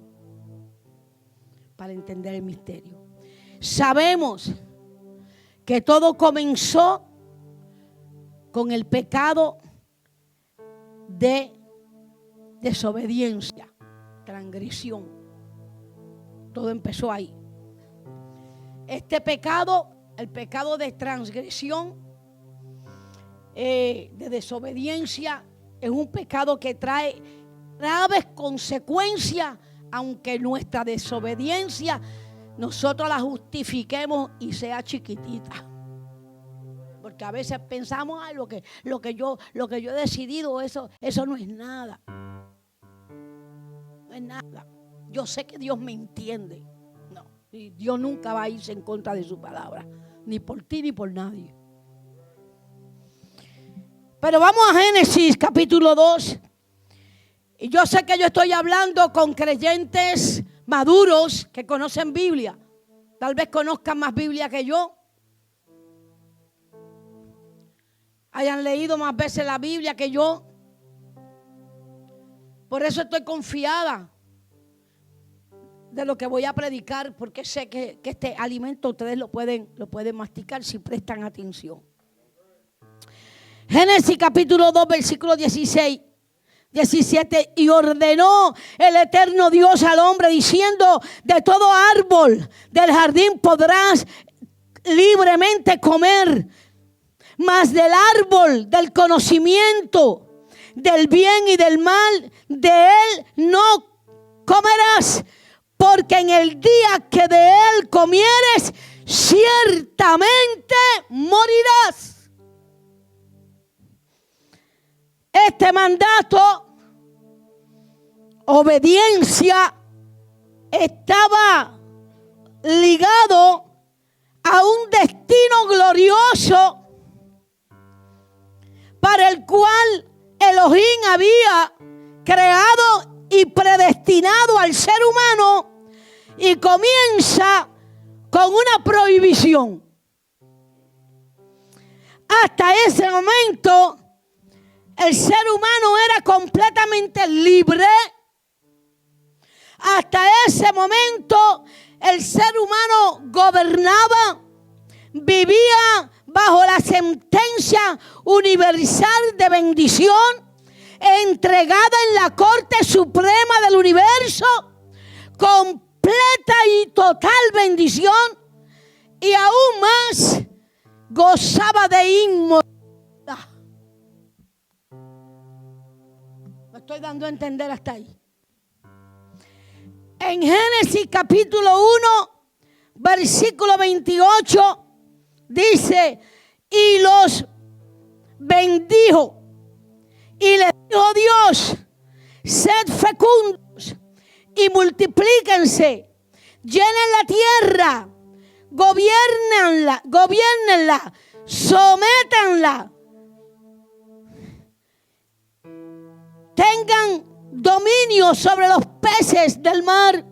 para entender el misterio. Sabemos que todo comenzó con el pecado de desobediencia, transgresión. Todo empezó ahí. Este pecado, el pecado de transgresión, de desobediencia, es un pecado que trae graves consecuencias, aunque nuestra desobediencia nosotros la justifiquemos y sea chiquitita. Porque a veces pensamos, ay, lo que yo he decidido, eso no es nada. No es nada. Yo sé que Dios me entiende. No, Dios nunca va a irse en contra de su palabra, ni por ti ni por nadie. Pero vamos a Génesis capítulo 2. Y yo sé que yo estoy hablando con creyentes maduros que conocen Biblia. Tal vez conozcan más Biblia que yo. Hayan leído más veces la Biblia que yo. Por eso estoy confiada de lo que voy a predicar, porque sé que este alimento ustedes lo pueden masticar si prestan atención. Génesis capítulo 2, versículo 16. 17, y ordenó el eterno Dios al hombre diciendo: de todo árbol del jardín podrás libremente comer, mas del árbol del conocimiento del bien y del mal, de él no comerás, porque en el día que de él comieres, ciertamente morirás. Este mandato, obediencia, estaba ligado a un destino glorioso para el cual Elohim había creado y predestinado al ser humano, y comienza con una prohibición. Hasta ese momento el ser humano era completamente libre. Hasta ese momento el ser humano gobernaba, vivía bajo la sentencia universal de bendición, entregada en la Corte Suprema del Universo, completa y total bendición, y aún más gozaba de inmortalidad. Me estoy dando a entender hasta ahí. En Génesis capítulo 1, versículo 28, dice: y los bendijo, y les dijo Dios: sed fecundos y multiplíquense, llenen la tierra, gobiernenla, sométanla, tengan dominio sobre los peces del mar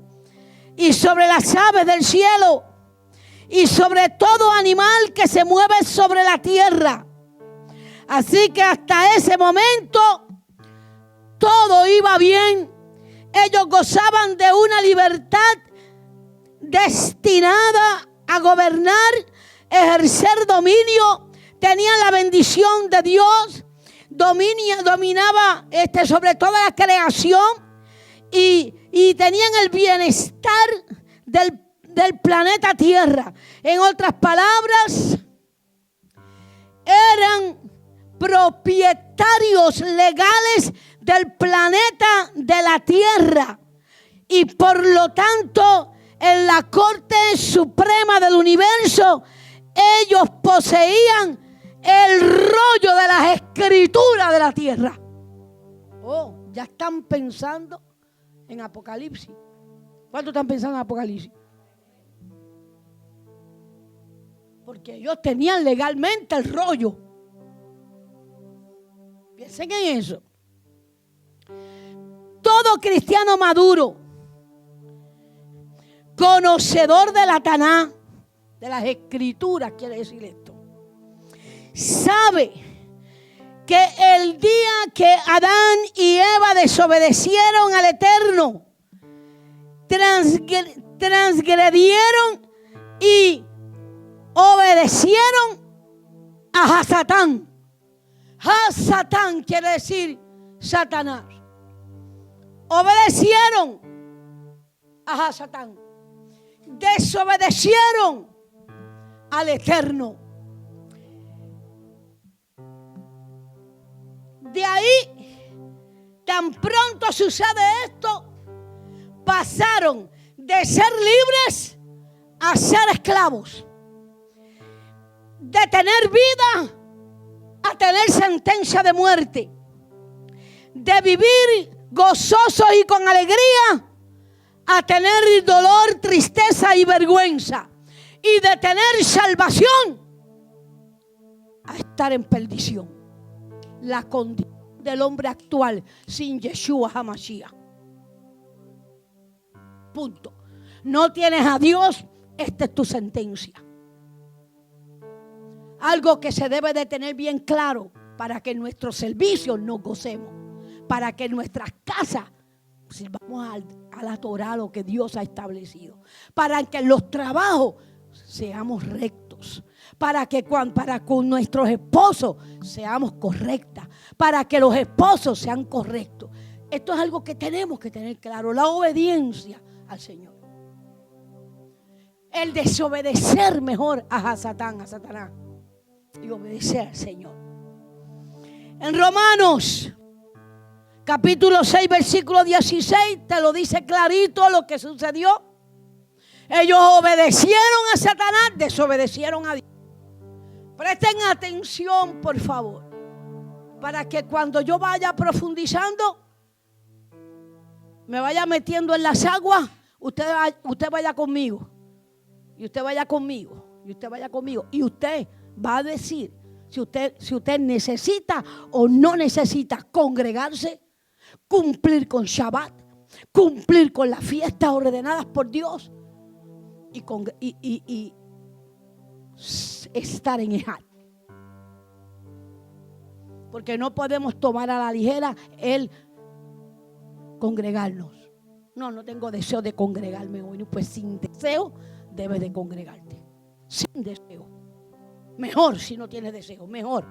y sobre las aves del cielo y sobre todo animal que se mueve sobre la tierra. Así que hasta ese momento todo iba bien Ellos gozaban de una libertad destinada a gobernar, ejercer dominio. Tenían la bendición de Dios. Dominaba sobre toda la creación. Y tenían el bienestar del planeta Tierra. En otras palabras, eran propietarios legales del planeta de la Tierra. Y por lo tanto, en la Corte Suprema del Universo, ellos poseían el rollo de las escrituras de la Tierra. Oh, ya están pensando en Apocalipsis. ¿Cuántos están pensando en Apocalipsis? Porque ellos tenían legalmente el rollo. Piensen en eso. Todo cristiano maduro, conocedor de la Taná, de las escrituras, quiere decir esto, sabe que el día que Adán y Eva desobedecieron al Eterno, transgredieron y obedecieron a Hasatán. Hasatán quiere decir Satanás. Obedecieron a Hasatán. Desobedecieron al Eterno. De ahí, tan pronto sucede esto, pasaron de ser libres a ser esclavos. De tener vida a tener sentencia de muerte. De vivir gozosos y con alegría a tener dolor, tristeza y vergüenza. Y de tener salvación a estar en perdición. La condición del hombre actual sin Yeshua HaMashiach. Punto. No tienes a Dios, esta es tu sentencia. Algo que se debe de tener bien claro para que en nuestros servicios nos gocemos. Para que en nuestras casas sirvamos a la Torah, lo que Dios ha establecido. Para que en los trabajos seamos rectos. Para con nuestros esposos seamos correctas. Para que los esposos sean correctos. Esto es algo que tenemos que tener claro. La obediencia al Señor. El desobedecer mejor a Satanás. Y obedecer al Señor. En Romanos capítulo 6 versículo 16 te lo dice clarito lo que sucedió. Ellos obedecieron a Satanás, desobedecieron a Dios. Presten atención, por favor, para que cuando yo vaya profundizando, me vaya metiendo en las aguas, usted vaya conmigo. Y usted vaya conmigo. Y usted vaya conmigo. Y usted va a decir si usted necesita o no necesita congregarse, cumplir con Shabbat, cumplir con las fiestas ordenadas por Dios y estar en Ejad. Porque no podemos tomar a la ligera el congregarnos. No tengo deseo de congregarme hoy. Pues sin deseo debes de congregarte. Sin deseo. Mejor si no tienes deseo, mejor.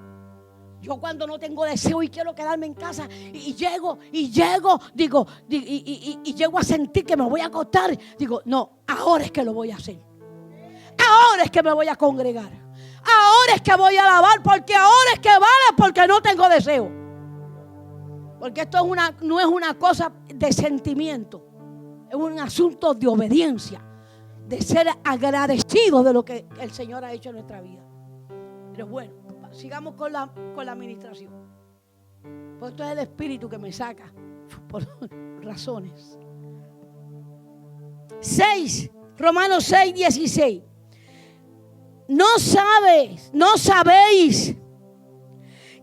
Yo cuando no tengo deseo y quiero quedarme en casa y llego, llego a sentir que me voy a acostar, digo, no, ahora es que lo voy a hacer. Ahora es que me voy a congregar. Ahora es que voy a alabar, porque ahora es que vale, porque no tengo deseo. Porque esto no es una cosa de sentimiento, es un asunto de obediencia, de ser agradecidos de lo que el Señor ha hecho en nuestra vida. Pero bueno, sigamos con la administración. Pues esto es el espíritu que me saca por razones. 6, Romanos 6, 16. No sabéis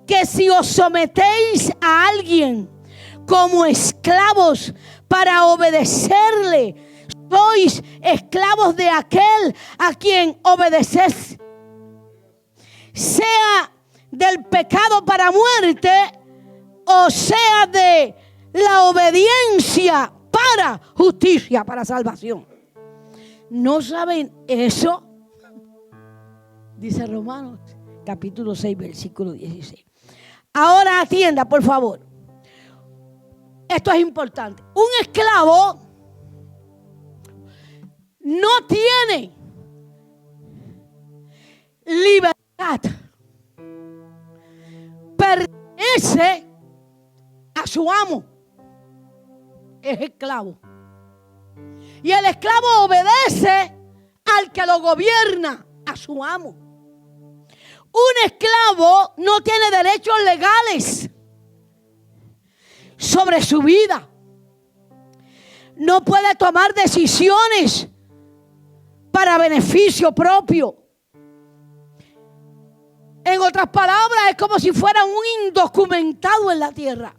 que si os sometéis a alguien como esclavos para obedecerle, sois esclavos de aquel a quien obedecéis, sea del pecado para muerte o sea de la obediencia para justicia, para salvación. ¿No saben eso? Dice Romanos capítulo 6, versículo 16. Ahora atienda, por favor. Esto es importante. Un esclavo no tiene libertad. Pertenece a su amo. Es esclavo. Y el esclavo obedece al que lo gobierna, a su amo. Un esclavo no tiene derechos legales sobre su vida. No puede tomar decisiones para beneficio propio. En otras palabras, es como si fuera un indocumentado en la tierra.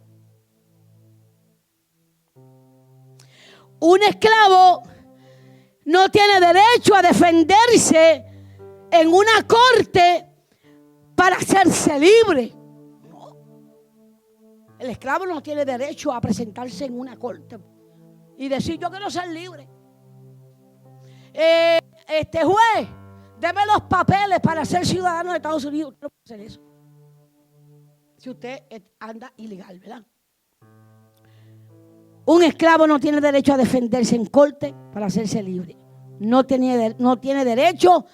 Un esclavo no tiene derecho a defenderse en una corte para hacerse libre. No. El esclavo no tiene derecho a presentarse en una corte y decir: yo quiero ser libre. Juez, deme los papeles para ser ciudadano de Estados Unidos. No puede hacer eso. Si usted anda ilegal, ¿verdad? Un esclavo no tiene derecho a defenderse en corte para hacerse libre. No tiene derecho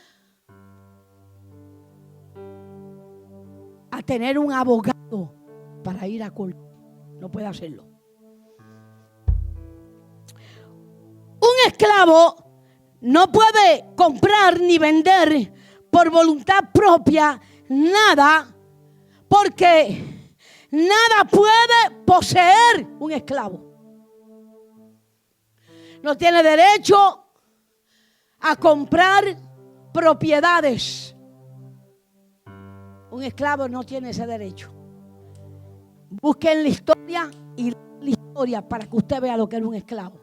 a tener un abogado para ir a corte. No puede hacerlo. Un esclavo no puede comprar ni vender por voluntad propia nada, porque nada puede poseer un esclavo. No tiene derecho a comprar propiedades. Un esclavo no tiene ese derecho. Busquen la historia y la historia para que usted vea lo que era un esclavo.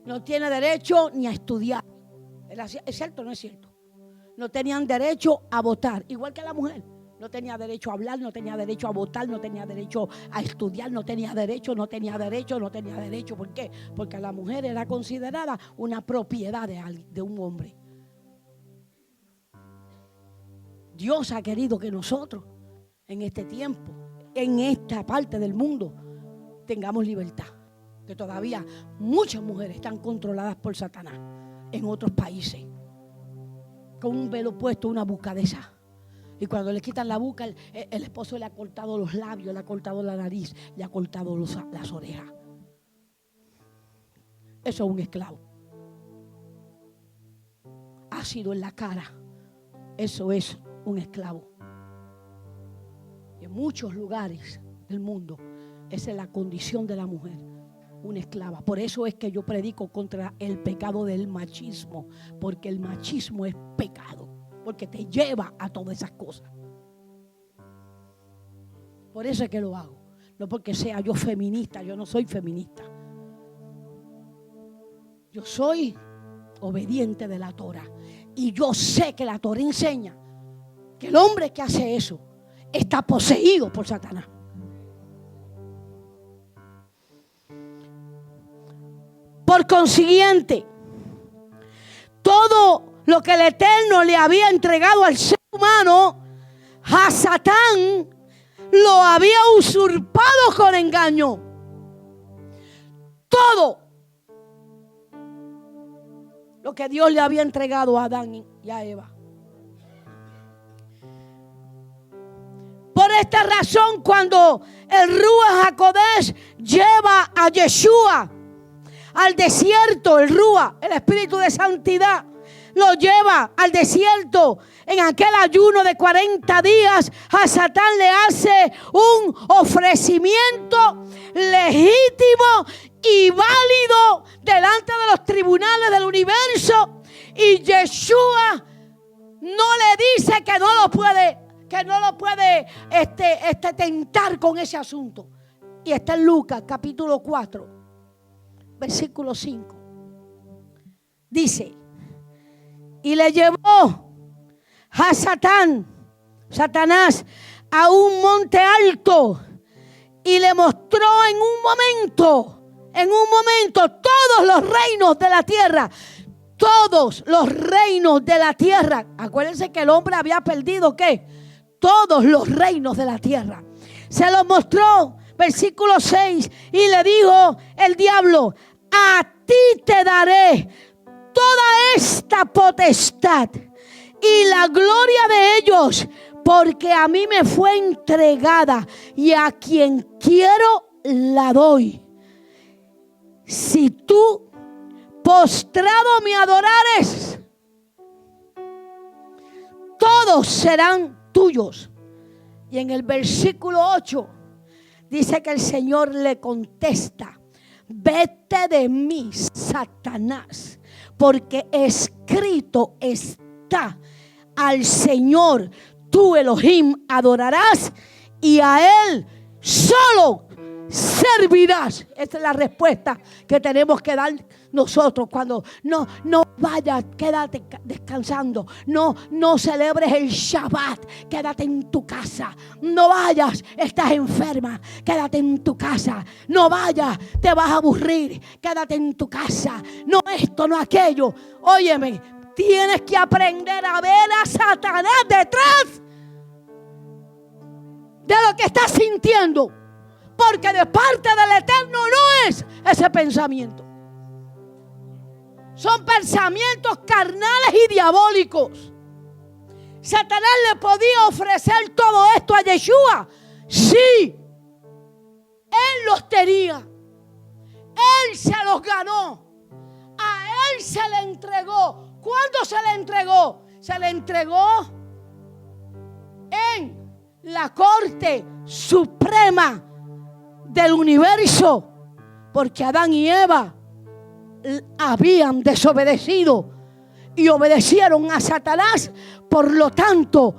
No tiene derecho ni a estudiar. ¿Es cierto o no es cierto? No tenían derecho a votar, igual que la mujer. No tenía derecho a hablar, no tenía derecho a votar, no tenía derecho a estudiar, no tenía derecho. ¿Por qué? Porque la mujer era considerada una propiedad de un hombre. Dios ha querido que nosotros, en este tiempo, en esta parte del mundo, tengamos libertad. Que todavía muchas mujeres están controladas por Satanás en otros países. Con un velo puesto, una buca de esa. Y cuando le quitan la buca, el esposo le ha cortado los labios, le ha cortado la nariz, le ha cortado las orejas. Eso es un esclavo. Ácido en la cara. Eso es un esclavo. Y en muchos lugares del mundo, esa es la condición de la mujer. Una esclava. Por eso es que yo predico contra el pecado del machismo. Porque el machismo es pecado. Porque te lleva a todas esas cosas. Por eso es que lo hago. No porque sea yo feminista. Yo no soy feminista. Yo soy obediente de la Torah. Y yo sé que la Torah enseña que el hombre que hace eso está poseído por Satanás. Por consiguiente, todo lo que el Eterno le había entregado al ser humano, a Satán lo había usurpado con engaño. Todo lo que Dios le había entregado a Adán y a Eva. Por esta razón, cuando el Ruach HaKodesh lleva a Yeshua al desierto, el Ruach, el Espíritu de Santidad, lo lleva al desierto en aquel ayuno de 40 días, a Satán le hace un ofrecimiento legítimo y válido delante de los tribunales del universo, y Yeshua no le dice que no lo puede tentar con ese asunto. Y está en Lucas capítulo 4, versículo 5. Dice: y le llevó a Satanás a un monte alto y le mostró en un momento todos los reinos de la tierra. Todos los reinos de la tierra. Acuérdense que el hombre había perdido ¿qué? Todos los reinos de la tierra. Se los mostró, versículo 6, y le dijo el diablo: a ti te daré toda esta potestad y la gloria de ellos, porque a mí me fue entregada y a quien quiero la doy. Si tú postrado me adorares, todos serán tuyos. Y en el versículo 8 dice que el Señor le contesta: vete de mí, Satanás, porque escrito está: al Señor tu Elohim adorarás y a Él solo servirás. Esta es la respuesta que tenemos que dar nosotros cuando no vayas, quédate descansando, no celebres el Shabbat, quédate en tu casa, no vayas, estás enferma, quédate en tu casa, no vayas, te vas a aburrir, quédate en tu casa, no esto, no aquello. Óyeme, tienes que aprender a ver a Satanás detrás de lo que estás sintiendo, porque de parte del Eterno no es ese pensamiento. Son pensamientos carnales y diabólicos. ¿Satanás le podía ofrecer todo esto a Yeshua? Sí. Él los tenía. Él se los ganó. A Él se le entregó. ¿Cuándo se le entregó? Se le entregó en la corte suprema del universo, porque Adán y Eva habían desobedecido y obedecieron a Satanás. Por lo tanto,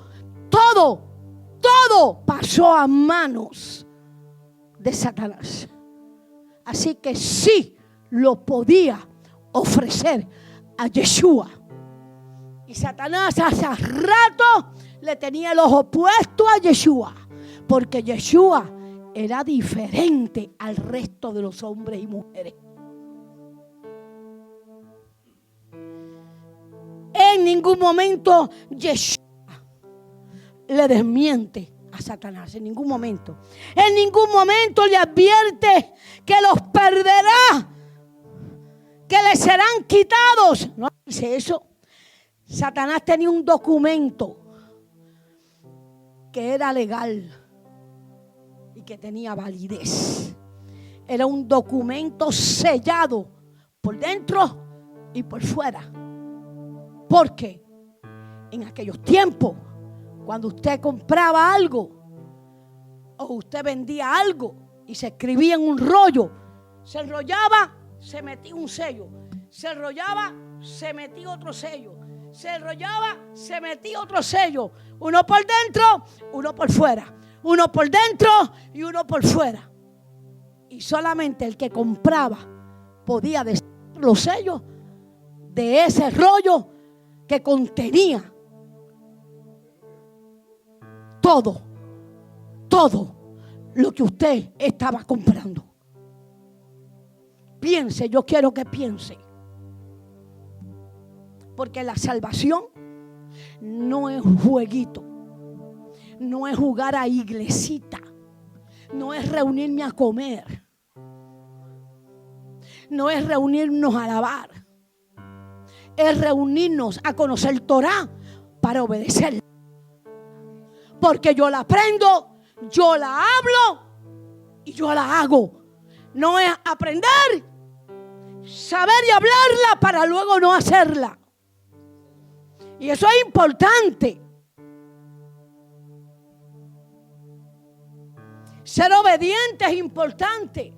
todo pasó a manos de Satanás. Así que sí lo podía ofrecer a Yeshua. Y Satanás hace rato le tenía el ojo puesto a Yeshua, porque Yeshua era diferente al resto de los hombres y mujeres. En ningún momento Yeshua le desmiente a Satanás, en ningún momento. En ningún momento le advierte que los perderá, que le serán quitados. No dice eso. Satanás tenía un documento que era legal y que tenía validez. Era un documento sellado por dentro y por fuera. Porque en aquellos tiempos, cuando usted compraba algo o usted vendía algo y se escribía en un rollo, se enrollaba, se metía un sello, se enrollaba, se metía otro sello, se enrollaba, se metía otro sello, uno por dentro, uno por fuera, uno por dentro y uno por fuera. Y solamente el que compraba podía decir los sellos de ese rollo que contenía todo lo que usted estaba comprando. Piense, yo quiero que piense, porque la salvación no es un jueguito, no es jugar a iglesita, no es reunirme a comer, no es reunirnos a alabar, es reunirnos a conocer Torah para obedecerla. Porque yo la aprendo, yo la hablo y yo la hago. No es aprender, saber y hablarla para luego no hacerla. Y eso es importante. Ser obediente es importante.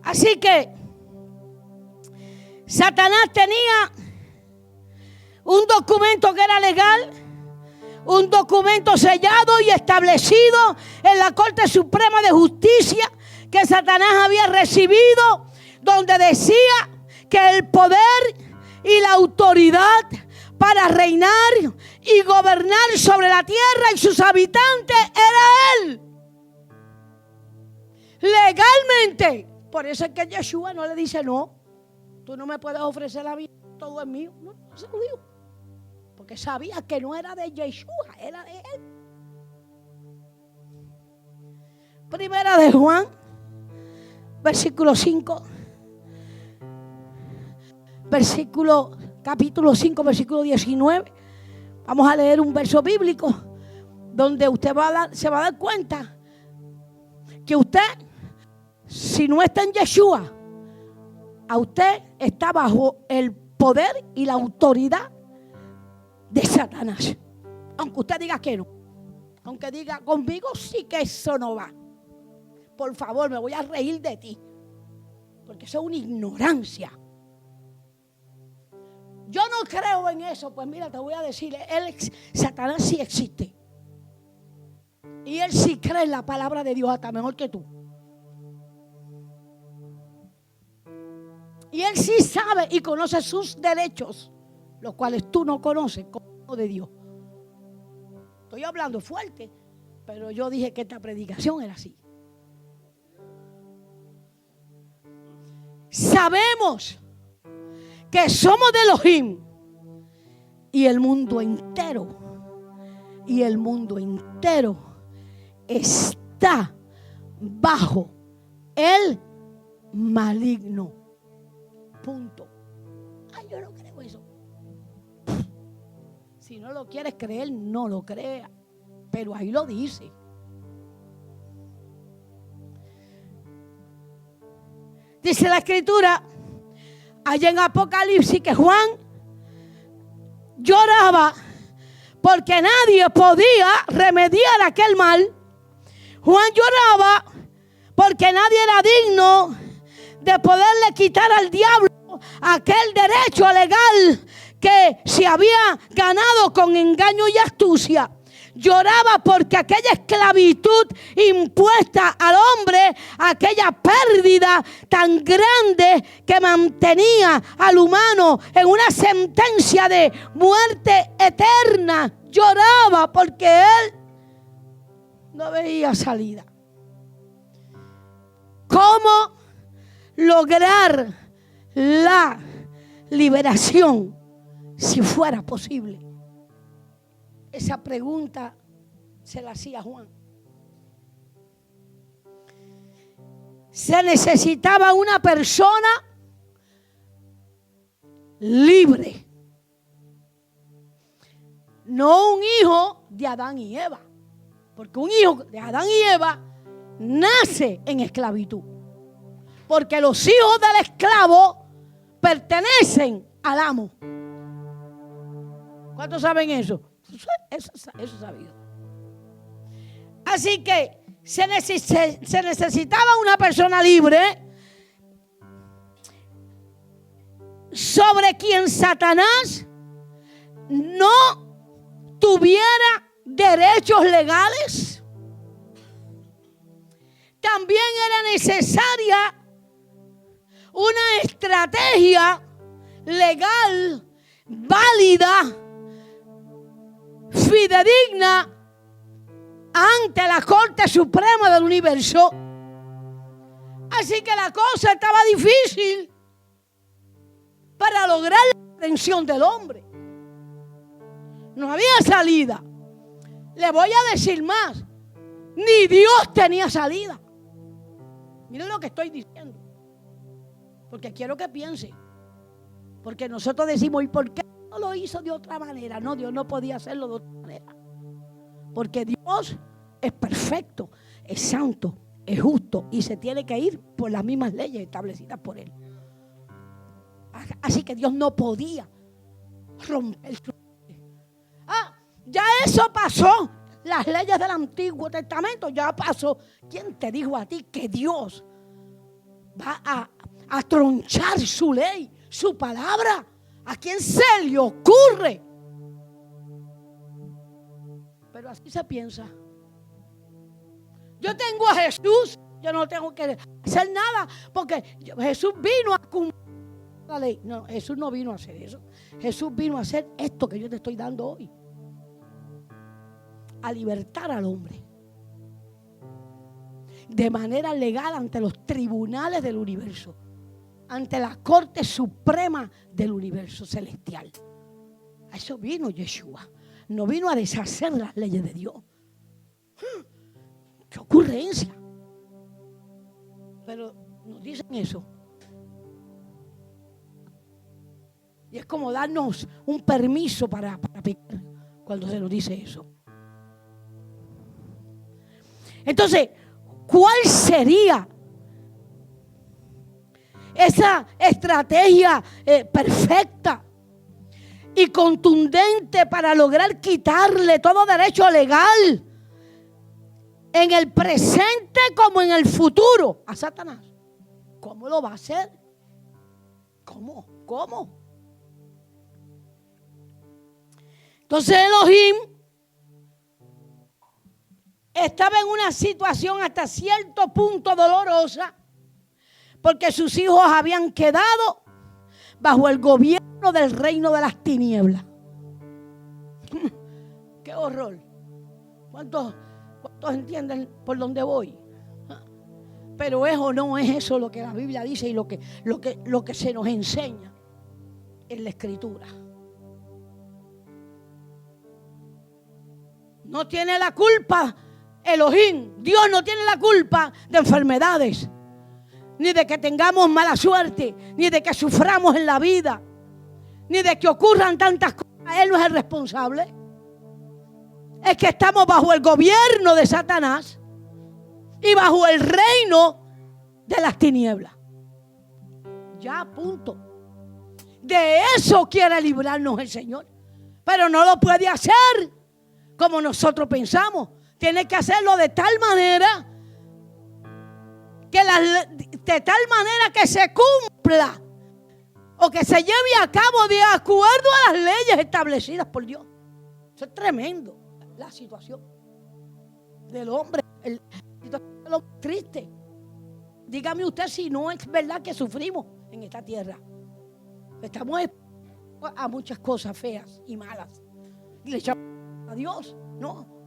Así que Satanás tenía un documento que era legal, un documento sellado y establecido en la Corte Suprema de Justicia que Satanás había recibido, donde decía que el poder y la autoridad para reinar y gobernar sobre la tierra y sus habitantes era Él. Legalmente. Por eso es que Yeshua no le dice, no, tú no me puedes ofrecer la vida, todo es mío. No, no se lo dijo. Porque sabía que no era de Yeshua, era de Él. Primera de Juan, versículo 5. Capítulo 5, versículo 19. Vamos a leer un verso bíblico donde usted se va a dar cuenta que usted, si no está en Yeshua, a usted está bajo el poder y la autoridad de Satanás. Aunque usted diga que no. Aunque diga, conmigo sí que eso no va. Por favor, me voy a reír de ti. Porque eso es una ignorancia. Yo no creo en eso. Pues mira, te voy a decir, Satanás sí existe. Y él sí cree en la palabra de Dios hasta mejor que tú. Y él sí sabe y conoce sus derechos, los cuales tú no conoces como de Dios. Estoy hablando fuerte, pero yo dije que esta predicación era así. Sabemos que somos de Elohim y el mundo entero está bajo el maligno. Punto. Ay, yo no creo eso. Si no lo quieres creer, no lo creas. Pero ahí lo dice. Dice la Escritura, allá en Apocalipsis, que Juan lloraba porque nadie podía remediar aquel mal. Juan lloraba porque nadie era digno de poderle quitar al diablo aquel derecho legal que se había ganado con engaño y astucia. Lloraba porque aquella esclavitud impuesta al hombre, aquella pérdida tan grande que mantenía al humano en una sentencia de muerte eterna, lloraba porque él no veía salida. ¿Cómo lograr la liberación si fuera posible? Esa pregunta se la hacía Juan. Se necesitaba una persona libre, no un hijo de Adán y Eva, porque un hijo de Adán y Eva nace en esclavitud, porque los hijos del esclavo pertenecen al amo. ¿Cuántos saben eso? Eso es sabido. Así que se necesitaba una persona libre sobre quien Satanás no tuviera derechos legales. También era necesaria una estrategia legal válida, fidedigna ante la Corte Suprema del Universo. Así que la cosa estaba difícil para lograr la redención del hombre. No había salida. Le voy a decir más, ni Dios tenía salida. Miren lo que estoy diciendo, porque quiero que piense. Porque nosotros decimos, ¿y por qué no lo hizo de otra manera? No, Dios no podía hacerlo de otra manera. Porque Dios es perfecto, es santo, es justo y se tiene que ir por las mismas leyes establecidas por Él. Así que Dios no podía romper su ley. Ya eso pasó. Las leyes del Antiguo Testamento ya pasó. ¿Quién te dijo a ti que Dios va a tronchar su ley, su palabra? ¿A quién se le ocurre? Pero así se piensa. Yo tengo a Jesús, yo no tengo que hacer nada porque Jesús vino a cumplir la ley. No, Jesús no vino a hacer eso. Jesús vino a hacer esto que yo te estoy dando hoy. a libertar al hombre de manera legal ante los tribunales del universo, ante la Corte Suprema del universo celestial. A eso vino Yeshua. No vino a deshacer las leyes de Dios. ¡Qué ocurrencia! Pero nos dicen eso. Y es como darnos un permiso para picar cuando se nos dice eso. Entonces, ¿cuál sería esa estrategia perfecta y contundente para lograr quitarle todo derecho legal en el presente como en el futuro a Satanás? ¿Cómo lo va a hacer? ¿Cómo? Entonces Elohim estaba en una situación hasta cierto punto dolorosa, porque sus hijos habían quedado bajo el gobierno del reino de las tinieblas. ¡Qué horror! ¿Cuántos entienden por dónde voy? Pero es o no es eso lo que la Biblia dice y lo que se nos enseña en la Escritura. No tiene la culpa Elohim. Dios no tiene la culpa de enfermedades, ni de que tengamos mala suerte, ni de que suframos en la vida, ni de que ocurran tantas cosas. Él no es el responsable. Es que estamos bajo el gobierno de Satanás y bajo el reino de las tinieblas. Ya, punto. De eso quiere librarnos el Señor, pero no lo puede hacer como nosotros pensamos. Tiene que hacerlo de tal manera que se cumpla o que se lleve a cabo de acuerdo a las leyes establecidas por Dios. Eso es tremendo, la situación del hombre, la situación del hombre triste. Dígame usted si no es verdad que sufrimos en esta tierra. Estamos expuestos a muchas cosas feas y malas. Y le echamos a Dios, no.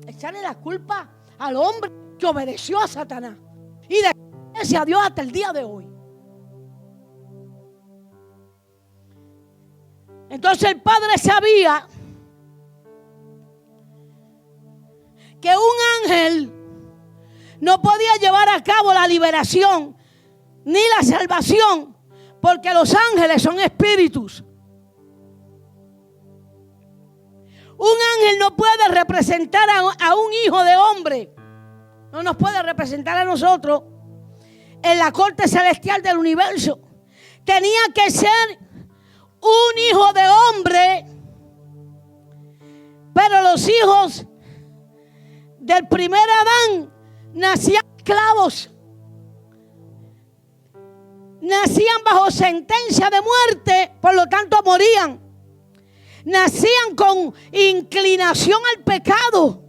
Echarle la culpa al hombre que obedeció a Satanás y desobedece a Dios hasta el día de hoy. Entonces el Padre sabía que un ángel no podía llevar a cabo la liberación ni la salvación, porque los ángeles son espíritus. Un ángel no puede representar a un hijo de hombre. No nos puede representar a nosotros en la corte celestial del universo. Tenía que ser un hijo de hombre. Pero los hijos del primer Adán nacían esclavos. Nacían bajo sentencia de muerte, por lo tanto morían. Nacían con inclinación al pecado.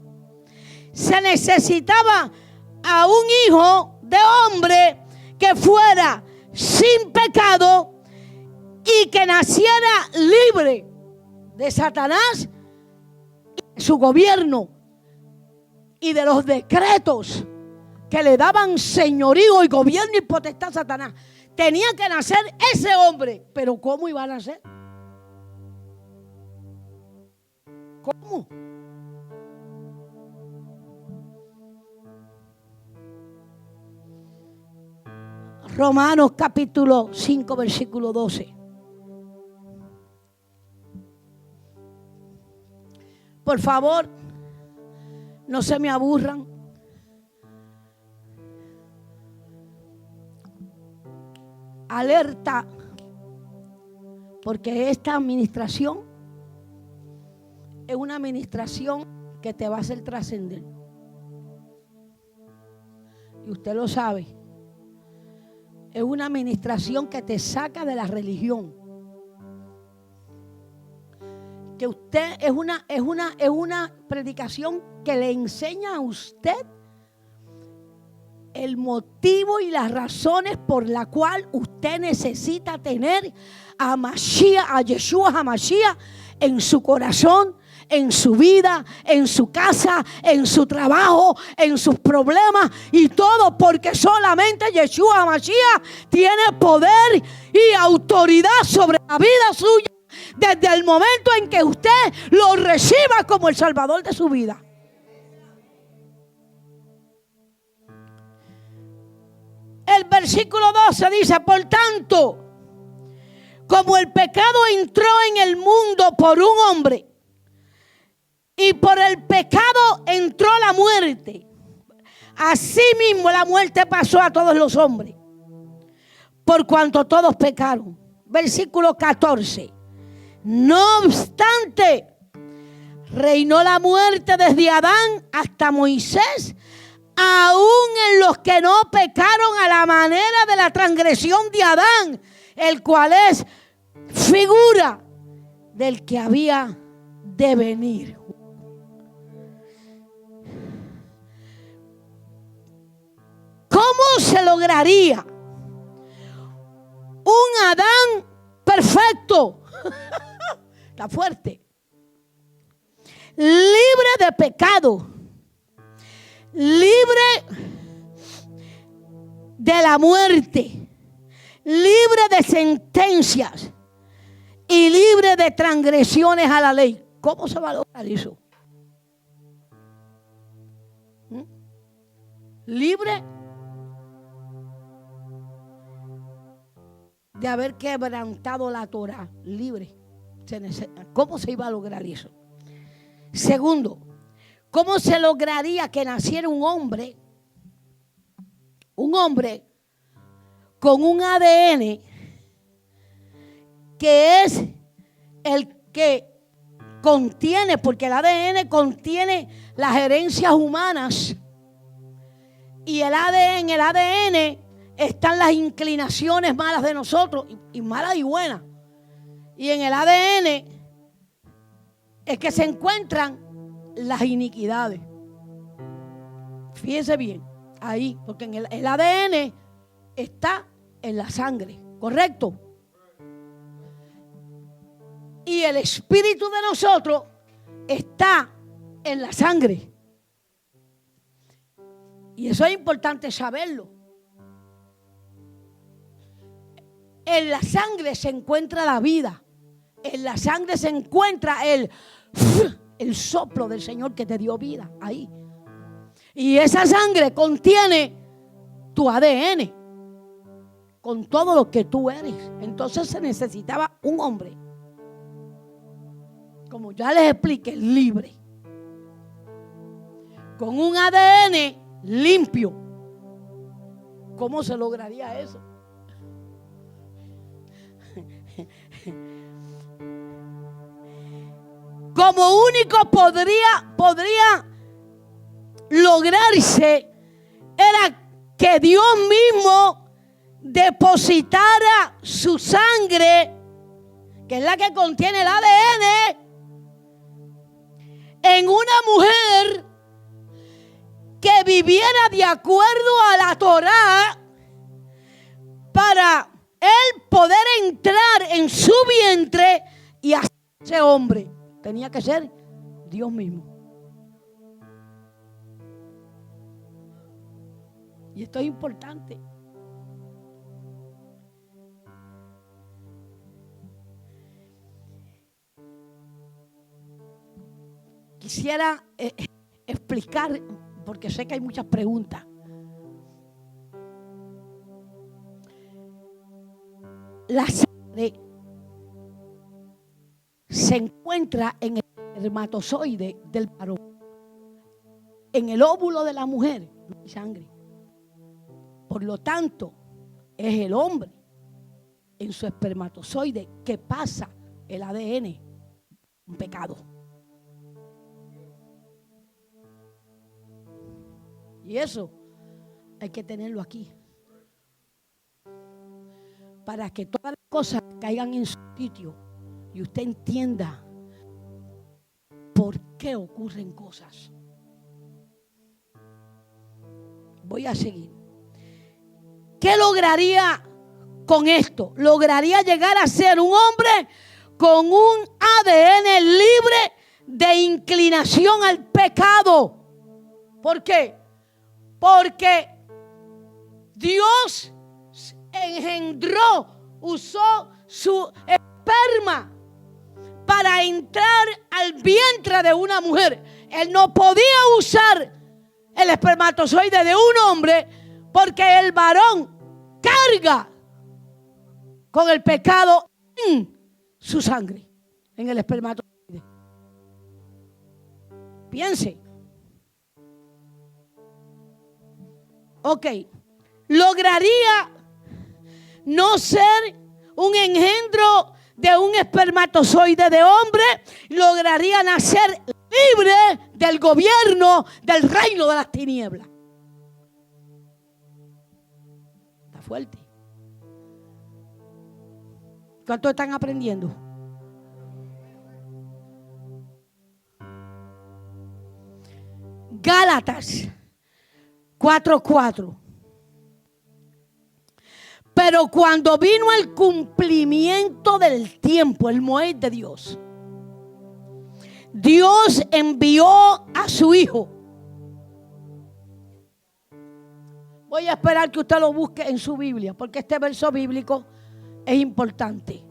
Se necesitaba a un hijo de hombre que fuera sin pecado y que naciera libre de Satanás y de su gobierno y de los decretos que le daban señorío y gobierno y potestad a Satanás. Tenía que nacer ese hombre, pero ¿cómo iba a nacer? ¿Cómo? Romanos capítulo 5, versículo 12. Por favor, no se me aburran. Alerta, porque esta administración es una administración que te va a hacer trascender. Y usted lo sabe. Es una administración que te saca de la religión. Que usted es una predicación que le enseña a usted el motivo y las razones por la cual usted necesita tener a Mashiach, a Yeshua HaMashiach en su corazón, en su vida, en su casa, en su trabajo, en sus problemas y todo, porque solamente Yeshua Mashiach tiene poder y autoridad sobre la vida suya desde el momento en que usted lo reciba como el Salvador de su vida. El versículo 12 dice: por tanto, como el pecado entró en el mundo por un hombre, y por el pecado entró la muerte, asimismo la muerte pasó a todos los hombres, por cuanto todos pecaron. Versículo 14. No obstante, reinó la muerte desde Adán hasta Moisés, aún en los que no pecaron a la manera de la transgresión de Adán, el cual es figura del que había de venir. ¿Cómo se lograría un Adán perfecto? Está fuerte. Libre de pecado, libre de la muerte, libre de sentencias y libre de transgresiones a la ley. ¿Cómo se va a lograr eso? Libre de haber quebrantado la Torah, libre. ¿Cómo se iba a lograr eso? Segundo, ¿cómo se lograría que naciera un hombre con un ADN que es el que contiene, porque el ADN contiene las herencias humanas y en el ADN están las inclinaciones malas de nosotros, y malas y buenas, y en el ADN es que se encuentran las iniquidades. Fíjense bien ahí, porque en el ADN está en la sangre, ¿correcto? Y el espíritu de nosotros está en la sangre. Y eso es importante saberlo. En la sangre se encuentra la vida. En la sangre se encuentra el soplo del Señor que te dio vida ahí. Y esa sangre contiene tu ADN con todo lo que tú eres. Entonces se necesitaba un hombre, como ya les expliqué, libre, con un ADN limpio. ¿Cómo se lograría eso? Como único podría lograrse era que Dios mismo depositara su sangre, que es la que contiene el ADN, en una mujer que viviera de acuerdo a la Torá, para él poder entrar en su vientre y hacerse hombre. Tenía que ser Dios mismo. Y esto es importante. Quisiera explicar, porque sé que hay muchas preguntas. La sangre se encuentra en el espermatozoide del varón. En el óvulo de la mujer no hay sangre. Por lo tanto, es el hombre en su espermatozoide que pasa el ADN, un pecado. Y eso hay que tenerlo aquí, para que todas las cosas caigan en su sitio y usted entienda por qué ocurren cosas. Voy a seguir. ¿Qué lograría con esto? Lograría llegar a ser un hombre con un ADN libre de inclinación al pecado. ¿Por qué? Porque Dios engendró, usó su esperma para entrar al vientre de una mujer. Él no podía usar el espermatozoide de un hombre porque el varón carga con el pecado en su sangre, en el espermatozoide. Piense. Ok, lograría no ser un engendro de un espermatozoide de hombre, lograría nacer libre del gobierno del reino de las tinieblas. Está fuerte. ¿Cuántos están aprendiendo? Gálatas 4:4. Pero cuando vino el cumplimiento del tiempo, el moed de Dios, Dios envió a su Hijo. Voy a esperar que usted lo busque en su Biblia, porque este verso bíblico es importante.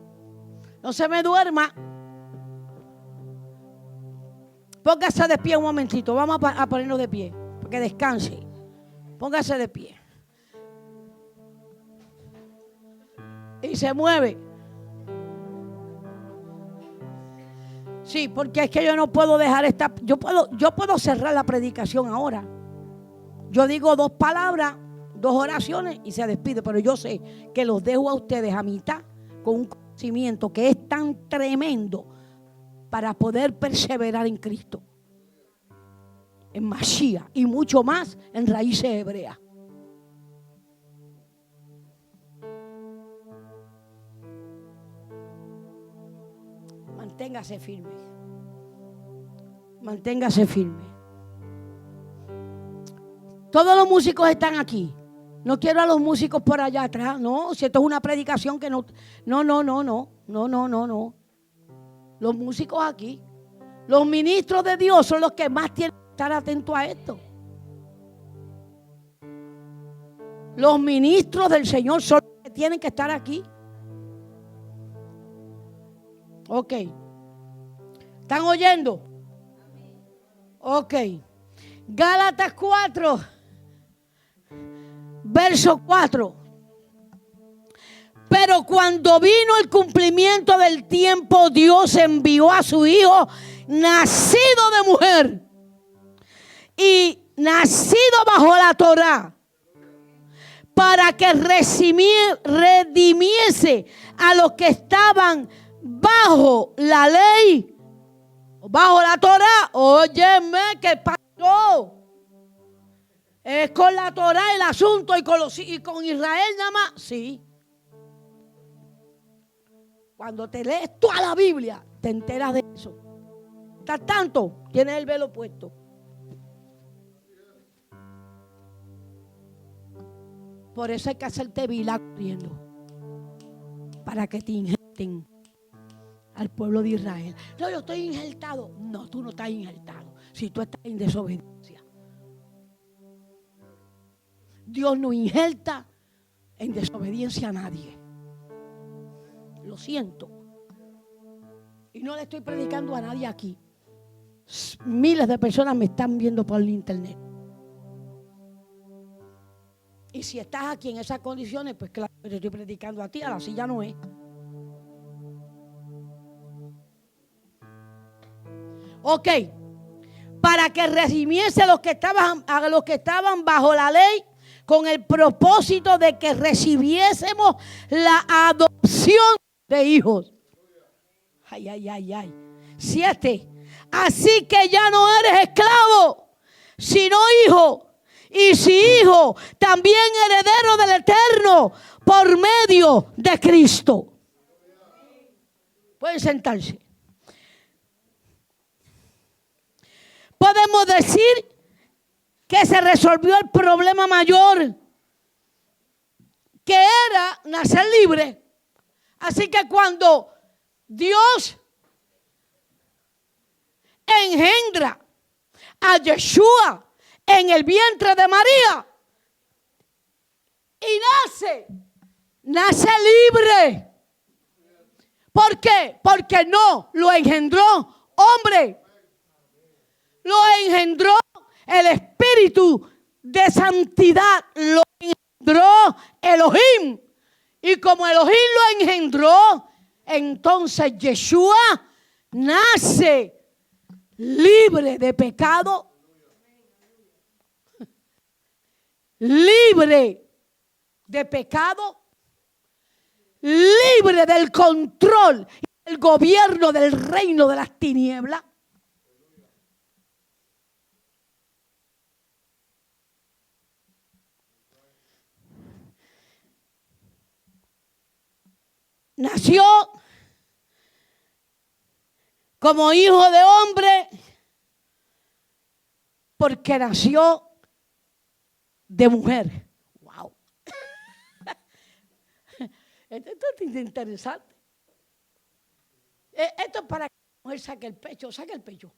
No se me duerma. Póngase de pie un momentito. Vamos a ponernos de pie, para que descanse. Póngase de pie. Y se mueve. Sí, porque es que yo no puedo dejar esta. Yo puedo cerrar la predicación ahora. Yo digo 2 palabras, 2 oraciones y se despide. Pero yo sé que los dejo a ustedes a mitad con un conocimiento que es tan tremendo para poder perseverar en Cristo, en Mashiach y mucho más en raíces hebreas. Manténgase firme. Manténgase firme. Todos los músicos están aquí. No quiero a los músicos por allá atrás. No, si esto es una predicación que no. No. Los músicos aquí. Los ministros de Dios son los que más tienen que estar atentos a esto. Los ministros del Señor son los que tienen que estar aquí. Ok. ¿Están oyendo? Ok. Gálatas 4, verso 4. Pero cuando vino el cumplimiento del tiempo, Dios envió a su Hijo, nacido de mujer y nacido bajo la Torá, para que redimiese a los que estaban bajo la ley, bajo la Torá. Óyeme, ¿qué pasó? ¿Es con la Torá el asunto y con Israel nada más? Sí. Cuando te lees toda la Biblia, te enteras de eso. Mientras tanto, tienes el velo puesto. Por eso hay que hacerte vila corriendo, para que te injerten al pueblo de Israel. No, yo estoy injertado. No, tú no estás injertado. Si tú estás en desobediencia. Dios no injerta en desobediencia a nadie. Lo siento. Y no le estoy predicando a nadie aquí. Miles de personas me están viendo por el internet. Y si estás aquí en esas condiciones, pues claro, te estoy predicando a ti, a la silla no es. Ok, para que redimiese a los que estaban bajo la ley, con el propósito de que recibiésemos la adopción de hijos. Ay. 7. Así que ya no eres esclavo, sino hijo. Y si hijo, también heredero del Eterno por medio de Cristo. Pueden sentarse. Podemos decir que se resolvió el problema mayor, que era nacer libre. Así que cuando Dios engendra a Yeshua en el vientre de María y nace libre. ¿Por qué? Porque no lo engendró hombre, lo engendró el Espíritu de santidad, lo engendró Elohim. Y como Elohim lo engendró, entonces Yeshua nace libre de pecado, libre de pecado, libre del control y del gobierno del reino de las tinieblas. Nació como hijo de hombre porque nació de mujer. Wow. Esto es interesante. Esto es para que la mujer saque el pecho. Saque el pecho.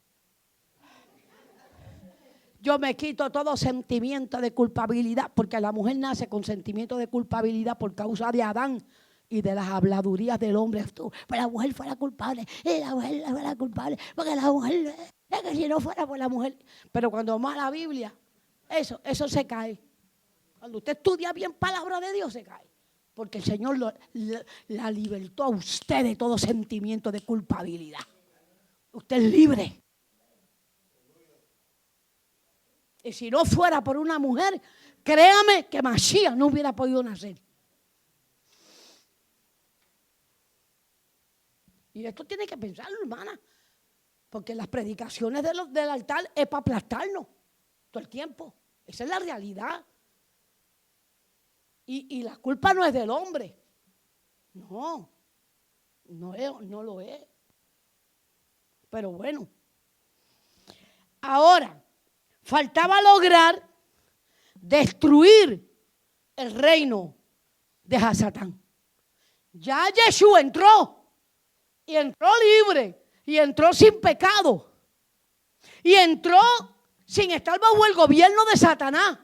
Yo me quito todo sentimiento de culpabilidad porque la mujer nace con sentimiento de culpabilidad por causa de Adán y de las habladurías del hombre. Pero la mujer fue la culpable, y la mujer fue la culpable, porque la mujer, es que si no fuera por la mujer. Pero cuando vamos a la Biblia, eso se cae. Cuando usted estudia bien palabra de Dios, se cae. Porque el Señor la libertó a usted de todo sentimiento de culpabilidad. Usted es libre. Y si no fuera por una mujer, créame que Mashiach no hubiera podido nacer. Y esto tiene que pensarlo, hermana, porque las predicaciones del altar es para aplastarnos todo el tiempo. Esa es la realidad. Y la culpa no es del hombre. No lo es. Pero bueno. Ahora, faltaba lograr destruir el reino de Satán. Ya Yeshua entró. Y entró libre, y entró sin pecado, y entró sin estar bajo el gobierno de Satanás.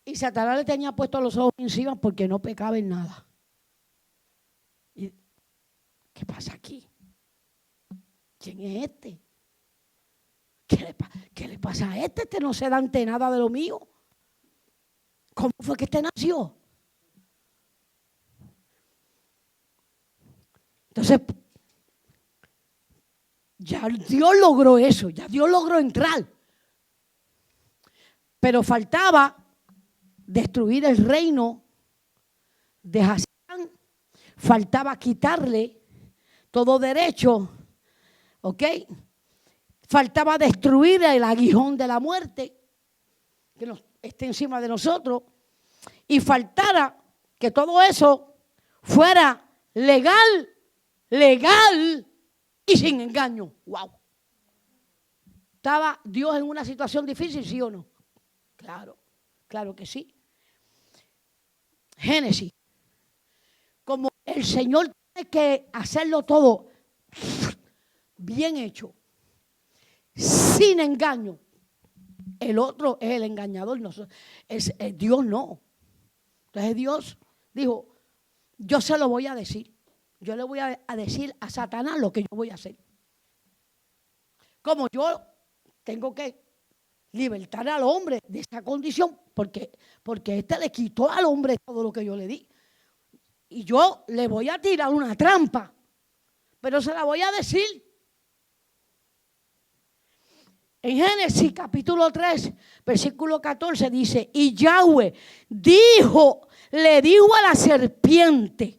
Y Satanás le tenía puesto los ojos encima porque no pecaba en nada. ¿Y qué pasa aquí? ¿Quién es este? ¿Qué le pasa a este? Este no se da ante nada de lo mío. ¿Cómo fue que este nació? Entonces, ya Dios logró eso, ya Dios logró entrar. Pero faltaba destruir el reino de Satán, faltaba quitarle todo derecho, ¿ok? Faltaba destruir el aguijón de la muerte que esté encima de nosotros, y faltara que todo eso fuera legal y sin engaño. Wow. ¿Estaba Dios en una situación difícil, sí o no? Claro que sí. Génesis. Como el Señor tiene que hacerlo todo bien hecho, sin engaño. El otro es el engañador, Dios no. Entonces Dios dijo, yo se lo voy a decir. Yo le voy a decir a Satanás lo que yo voy a hacer. Como yo tengo que libertar al hombre de esa condición, porque este le quitó al hombre todo lo que yo le di. Y yo le voy a tirar una trampa, pero se la voy a decir. En Génesis capítulo 3, versículo 14 dice, y Yahweh le dijo a la serpiente.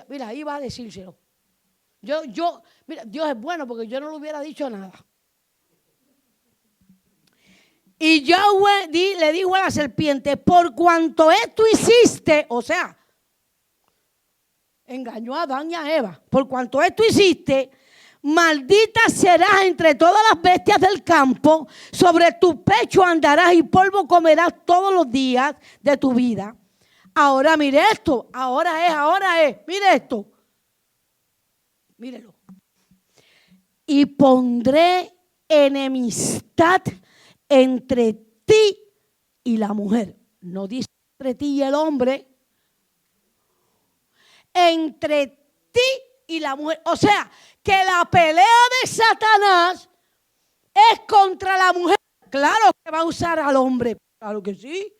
Mira, ahí va a decírselo. Mira, Dios es bueno porque yo no le hubiera dicho nada. Y Yahweh le dijo a la serpiente, por cuanto esto hiciste, o sea, engañó a Adán y a Eva, por cuanto esto hiciste, maldita serás entre todas las bestias del campo, sobre tu pecho andarás y polvo comerás todos los días de tu vida. Ahora mire esto, ahora es, mire esto. Mírelo. y pondré enemistad entre ti y la mujer. No dice entre ti y el hombre, entre ti y la mujer. O sea, que la pelea de Satanás es contra la mujer. Claro que va a usar al hombre, claro que sí.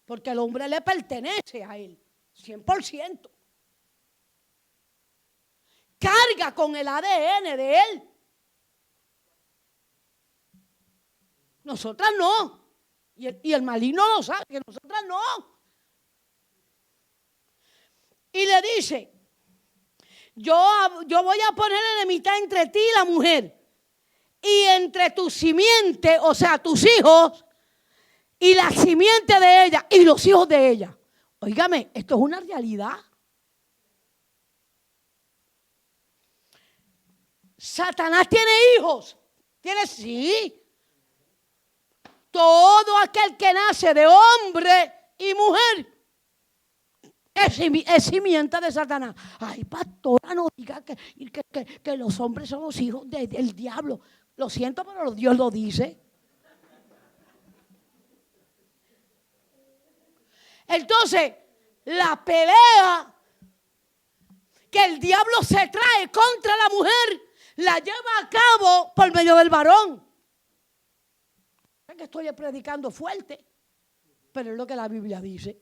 Porque el hombre le pertenece a él, 100%. Carga con el ADN de él. Nosotras no. Y el maligno lo sabe, que nosotras no. Y le dice, yo voy a poner enemistad entre ti y la mujer, y entre tu simiente, o sea, tus hijos, y la simiente de ella, y los hijos de ella. Óigame, esto es una realidad. Satanás tiene hijos. ¿Tiene? Sí. Todo aquel que nace de hombre y mujer es simiente de Satanás. Ay, pastora, no diga que los hombres somos hijos del diablo. Lo siento, pero Dios lo dice. Entonces, la pelea que el diablo se trae contra la mujer la lleva a cabo por medio del varón. Es que estoy predicando fuerte, pero es lo que la Biblia dice.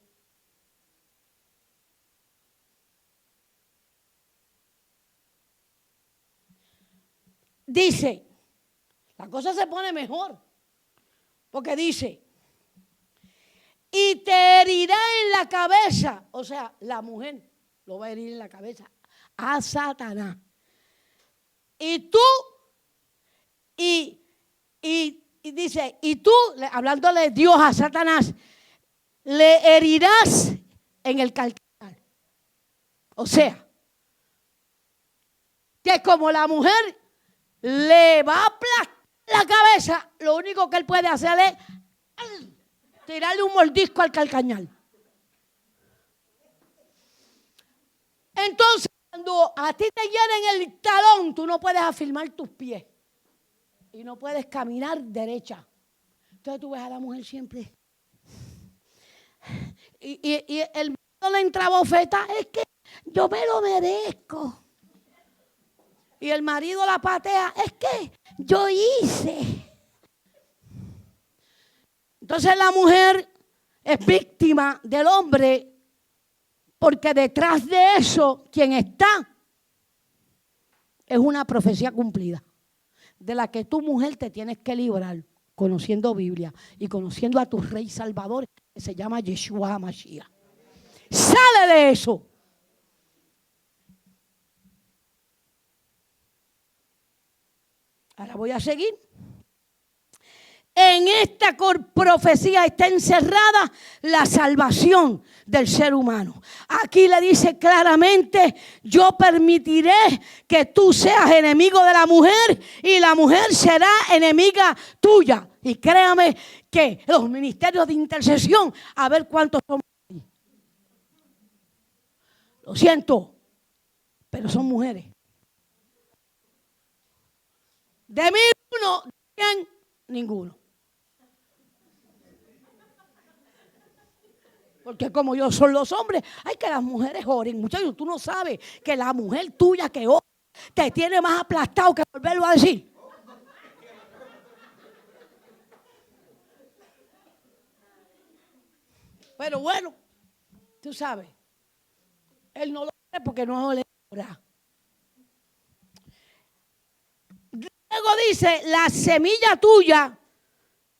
Dice, la cosa se pone mejor, porque dice, y te herirá en la cabeza, o sea, la mujer lo va a herir en la cabeza a Satanás. Y tú, y dice, y tú, hablándole Dios a Satanás, le herirás en el calcañar. O sea, que como la mujer le va a aplastar la cabeza, lo único que él puede hacer es tirarle un mordisco al calcañar. Entonces, cuando a ti te hieren el talón, tú no puedes afirmar tus pies y no puedes caminar derecha. Entonces tú ves a la mujer siempre. Y el marido le entra bofeta, es que yo me lo merezco. Y el marido la patea, es que yo hice. Entonces la mujer es víctima del hombre, porque detrás de eso, quien está, es una profecía cumplida, de la que tu mujer te tienes que librar, conociendo Biblia y conociendo a tu Rey Salvador, que se llama Yeshua HaMashiach. Sale de eso. Ahora voy a seguir. En esta profecía está encerrada la salvación del ser humano. Aquí le dice claramente, yo permitiré que tú seas enemigo de la mujer y la mujer será enemiga tuya. Y créame que los ministerios de intercesión, a ver cuántos son ahí. Lo siento, pero son mujeres. De 1001, de 100, ninguno. Porque como yo son los hombres, hay que las mujeres oren. Muchachos, tú no sabes que la mujer tuya que ora te tiene más aplastado que volverlo a decir. Pero bueno, tú sabes, él no lo cree porque no le ora. Luego dice, la semilla tuya,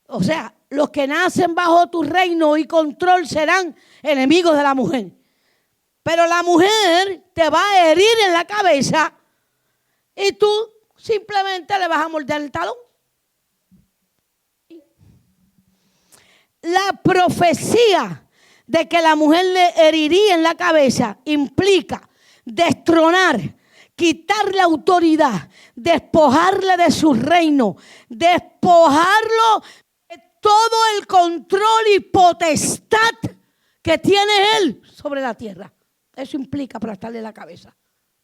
o sea, los que nacen bajo tu reino y control serán enemigos de la mujer. Pero la mujer te va a herir en la cabeza y tú simplemente le vas a morder el talón. La profecía de que la mujer le heriría en la cabeza implica destronar, quitarle la autoridad, despojarle de su reino, despojarlo de todo el control y potestad que tiene él sobre la tierra. Eso implica aplastarle la cabeza.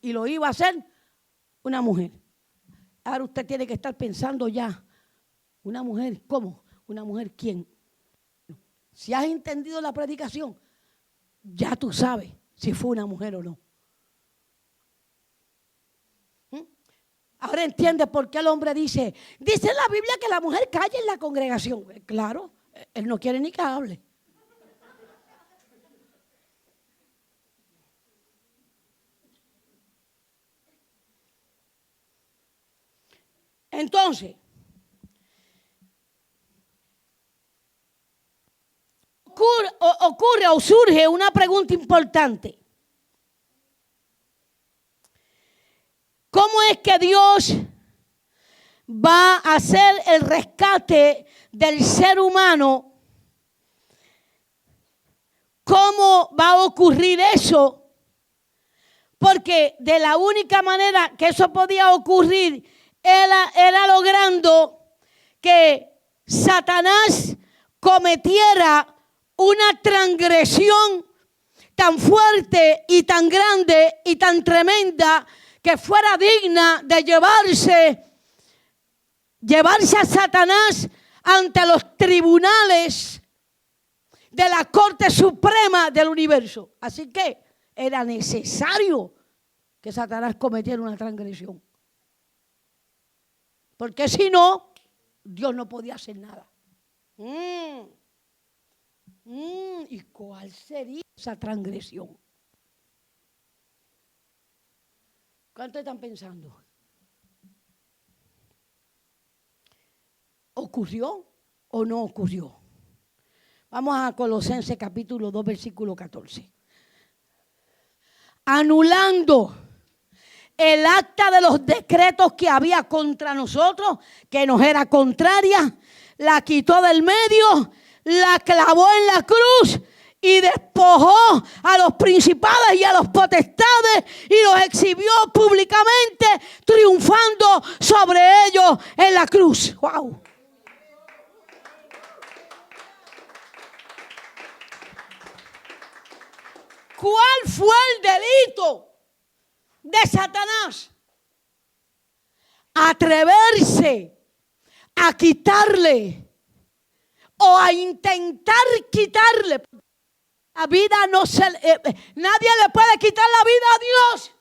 y lo iba a hacer una mujer. Ahora usted tiene que estar pensando ya, ¿una mujer? ¿Cómo? ¿Una mujer quién? Si has entendido la predicación, ya tú sabes si fue una mujer o no. Ahora entiende por qué el hombre dice en la Biblia que la mujer calla en la congregación. Claro, él no quiere ni que hable. Entonces, ocurre o surge una pregunta importante. ¿Cómo es que Dios va a hacer el rescate del ser humano? ¿Cómo va a ocurrir eso? Porque de la única manera que eso podía ocurrir era logrando que Satanás cometiera una transgresión tan fuerte y tan grande y tan tremenda que fuera digna de llevarse a Satanás ante los tribunales de la Corte Suprema del universo. Así que era necesario que Satanás cometiera una transgresión. Porque si no, Dios no podía hacer nada. ¿Y cuál sería esa transgresión? ¿Cuánto están pensando? ¿Ocurrió o no ocurrió? Vamos a Colosenses capítulo 2, versículo 14. Anulando el acta de los decretos que había contra nosotros, que nos era contraria, la quitó del medio, la clavó en la cruz y despojó a los principados y a los potestades y los exhibió públicamente, triunfando sobre ellos en la cruz. ¡Wow! ¿Cuál fue el delito de Satanás? Atreverse a quitarle o a intentar quitarle. La vida nadie le puede quitar la vida a Dios.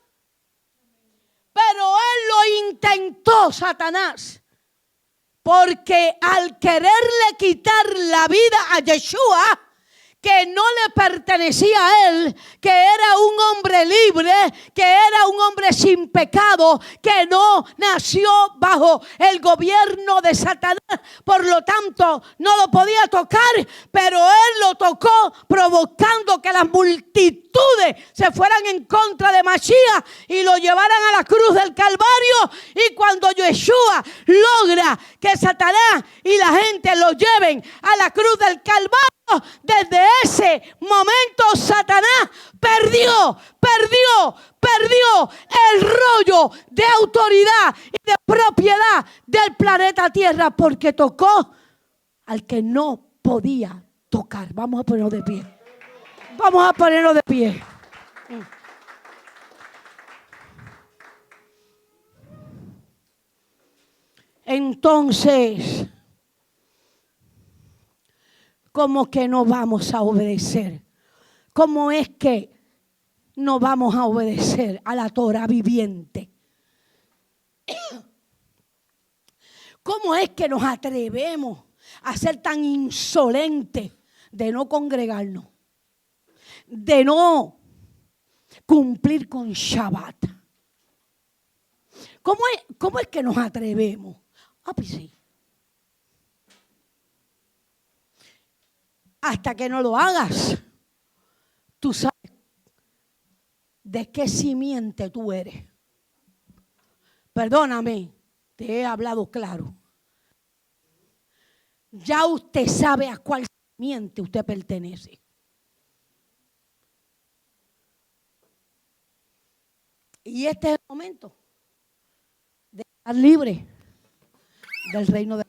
Pero él lo intentó, Satanás. Porque al quererle quitar la vida a Yeshua, que no le pertenecía a él, que era un hombre libre, que era un hombre sin pecado, que no nació bajo el gobierno de Satanás, por lo tanto no lo podía tocar, pero él lo tocó provocando que las multitudes se fueran en contra de Mashiach y lo llevaran a la cruz del Calvario. Y cuando Yeshua logra que Satanás y la gente lo lleven a la cruz del Calvario, desde ese momento Satanás perdió el rollo de autoridad y de propiedad del planeta Tierra, porque tocó al que no podía tocar. Vamos a ponernos de pie. Vamos a ponernos de pie. Entonces, ¿cómo que no vamos a obedecer? ¿Cómo es que no vamos a obedecer a la Torah viviente? ¿Cómo es que nos atrevemos a ser tan insolentes de no congregarnos, de no cumplir con Shabbat? ¿Cómo es que nos atrevemos? Pues sí. Hasta que no lo hagas, tú sabes de qué simiente tú eres. Perdóname, te he hablado claro. Ya usted sabe a cuál simiente usted pertenece. Y este es el momento de estar libre del reino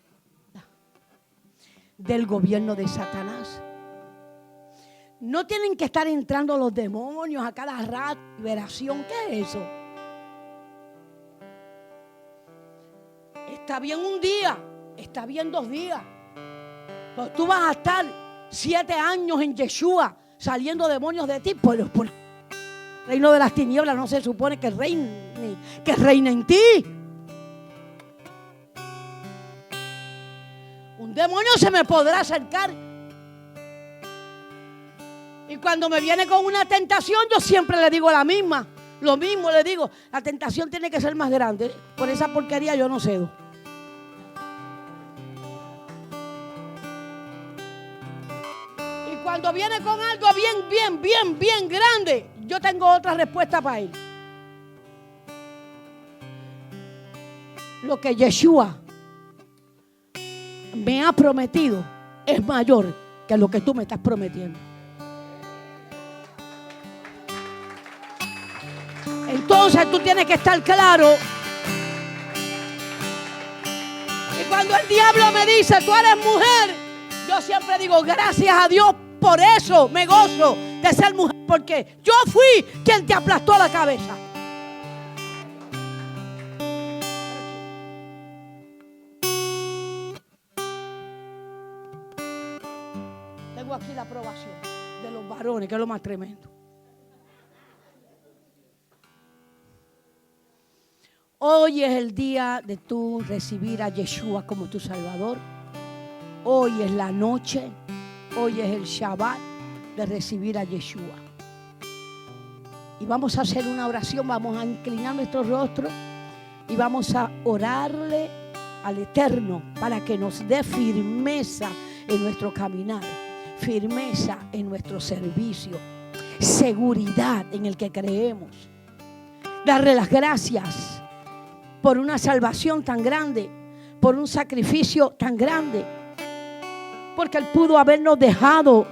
del gobierno de Satanás. No tienen que estar entrando los demonios a cada rato. Liberación, ¿qué es eso? está bien un día, está bien 2 días. Pero tú vas a estar 7 años en Yeshua saliendo demonios de ti. Por el reino de las tinieblas no se supone que reine en ti. Un demonio se me podrá acercar. Y cuando me viene con una tentación, yo siempre le digo la misma. Lo mismo le digo, la tentación tiene que ser más grande. Por esa porquería yo no cedo. Y cuando viene con algo bien grande, yo tengo otra respuesta para él. Lo que Yeshua me ha prometido es mayor que lo que tú me estás prometiendo. Entonces tú tienes que estar claro. Y cuando el diablo me dice, tú eres mujer, yo siempre digo, gracias a Dios, por eso me gozo de ser mujer, porque yo fui quien te aplastó la cabeza. Tengo aquí la aprobación de los varones, que es lo más tremendo. Hoy es el día de tú recibir a Yeshua como tu Salvador. Hoy es la noche, hoy es el Shabbat de recibir a Yeshua. Y vamos a hacer una oración, vamos a inclinar nuestro rostro y vamos a orarle al Eterno para que nos dé firmeza en nuestro caminar, firmeza en nuestro servicio, seguridad en el que creemos. Darle las gracias por una salvación tan grande, por un sacrificio tan grande, porque Él pudo habernos dejado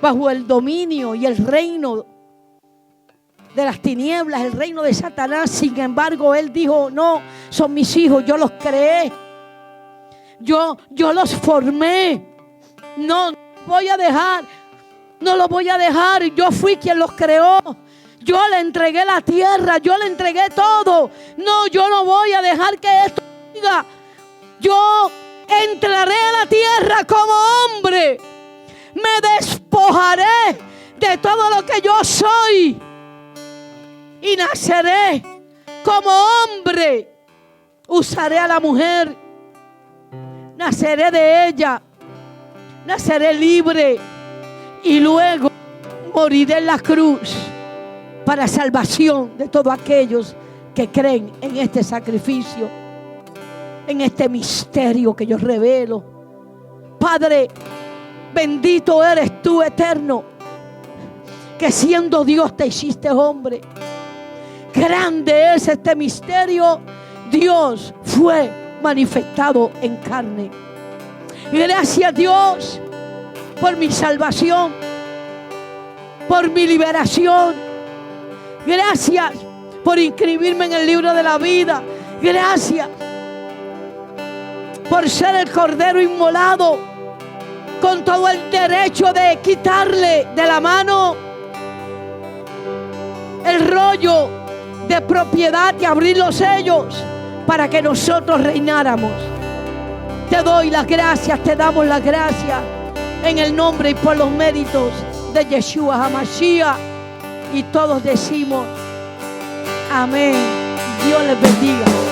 bajo el dominio y el reino de las tinieblas, el reino de Satanás. Sin embargo, Él dijo, no, son mis hijos, yo los creé, yo los formé, no voy a dejar, no los voy a dejar, yo fui quien los creó. Yo le entregué la tierra, yo le entregué todo. No, yo no voy a dejar que esto siga. Yo entraré a la tierra como hombre. Me despojaré de todo lo que yo soy. Y naceré como hombre. Usaré a la mujer. Naceré de ella. Naceré libre. Y luego moriré en la cruz, para salvación de todos aquellos que creen en este sacrificio, en este misterio que yo revelo. Padre, bendito eres tú, Eterno, que siendo Dios te hiciste hombre. Grande es este misterio. Dios fue manifestado en carne. Gracias, Dios, por mi salvación, por mi liberación. Gracias por inscribirme en el libro de la vida. Gracias por ser el cordero inmolado, con todo el derecho de quitarle de la mano el rollo de propiedad y abrir los sellos para que nosotros reináramos. Te doy las gracias, te damos las gracias en el nombre y por los méritos de Yeshua HaMashiach. Y todos decimos amén. Dios les bendiga.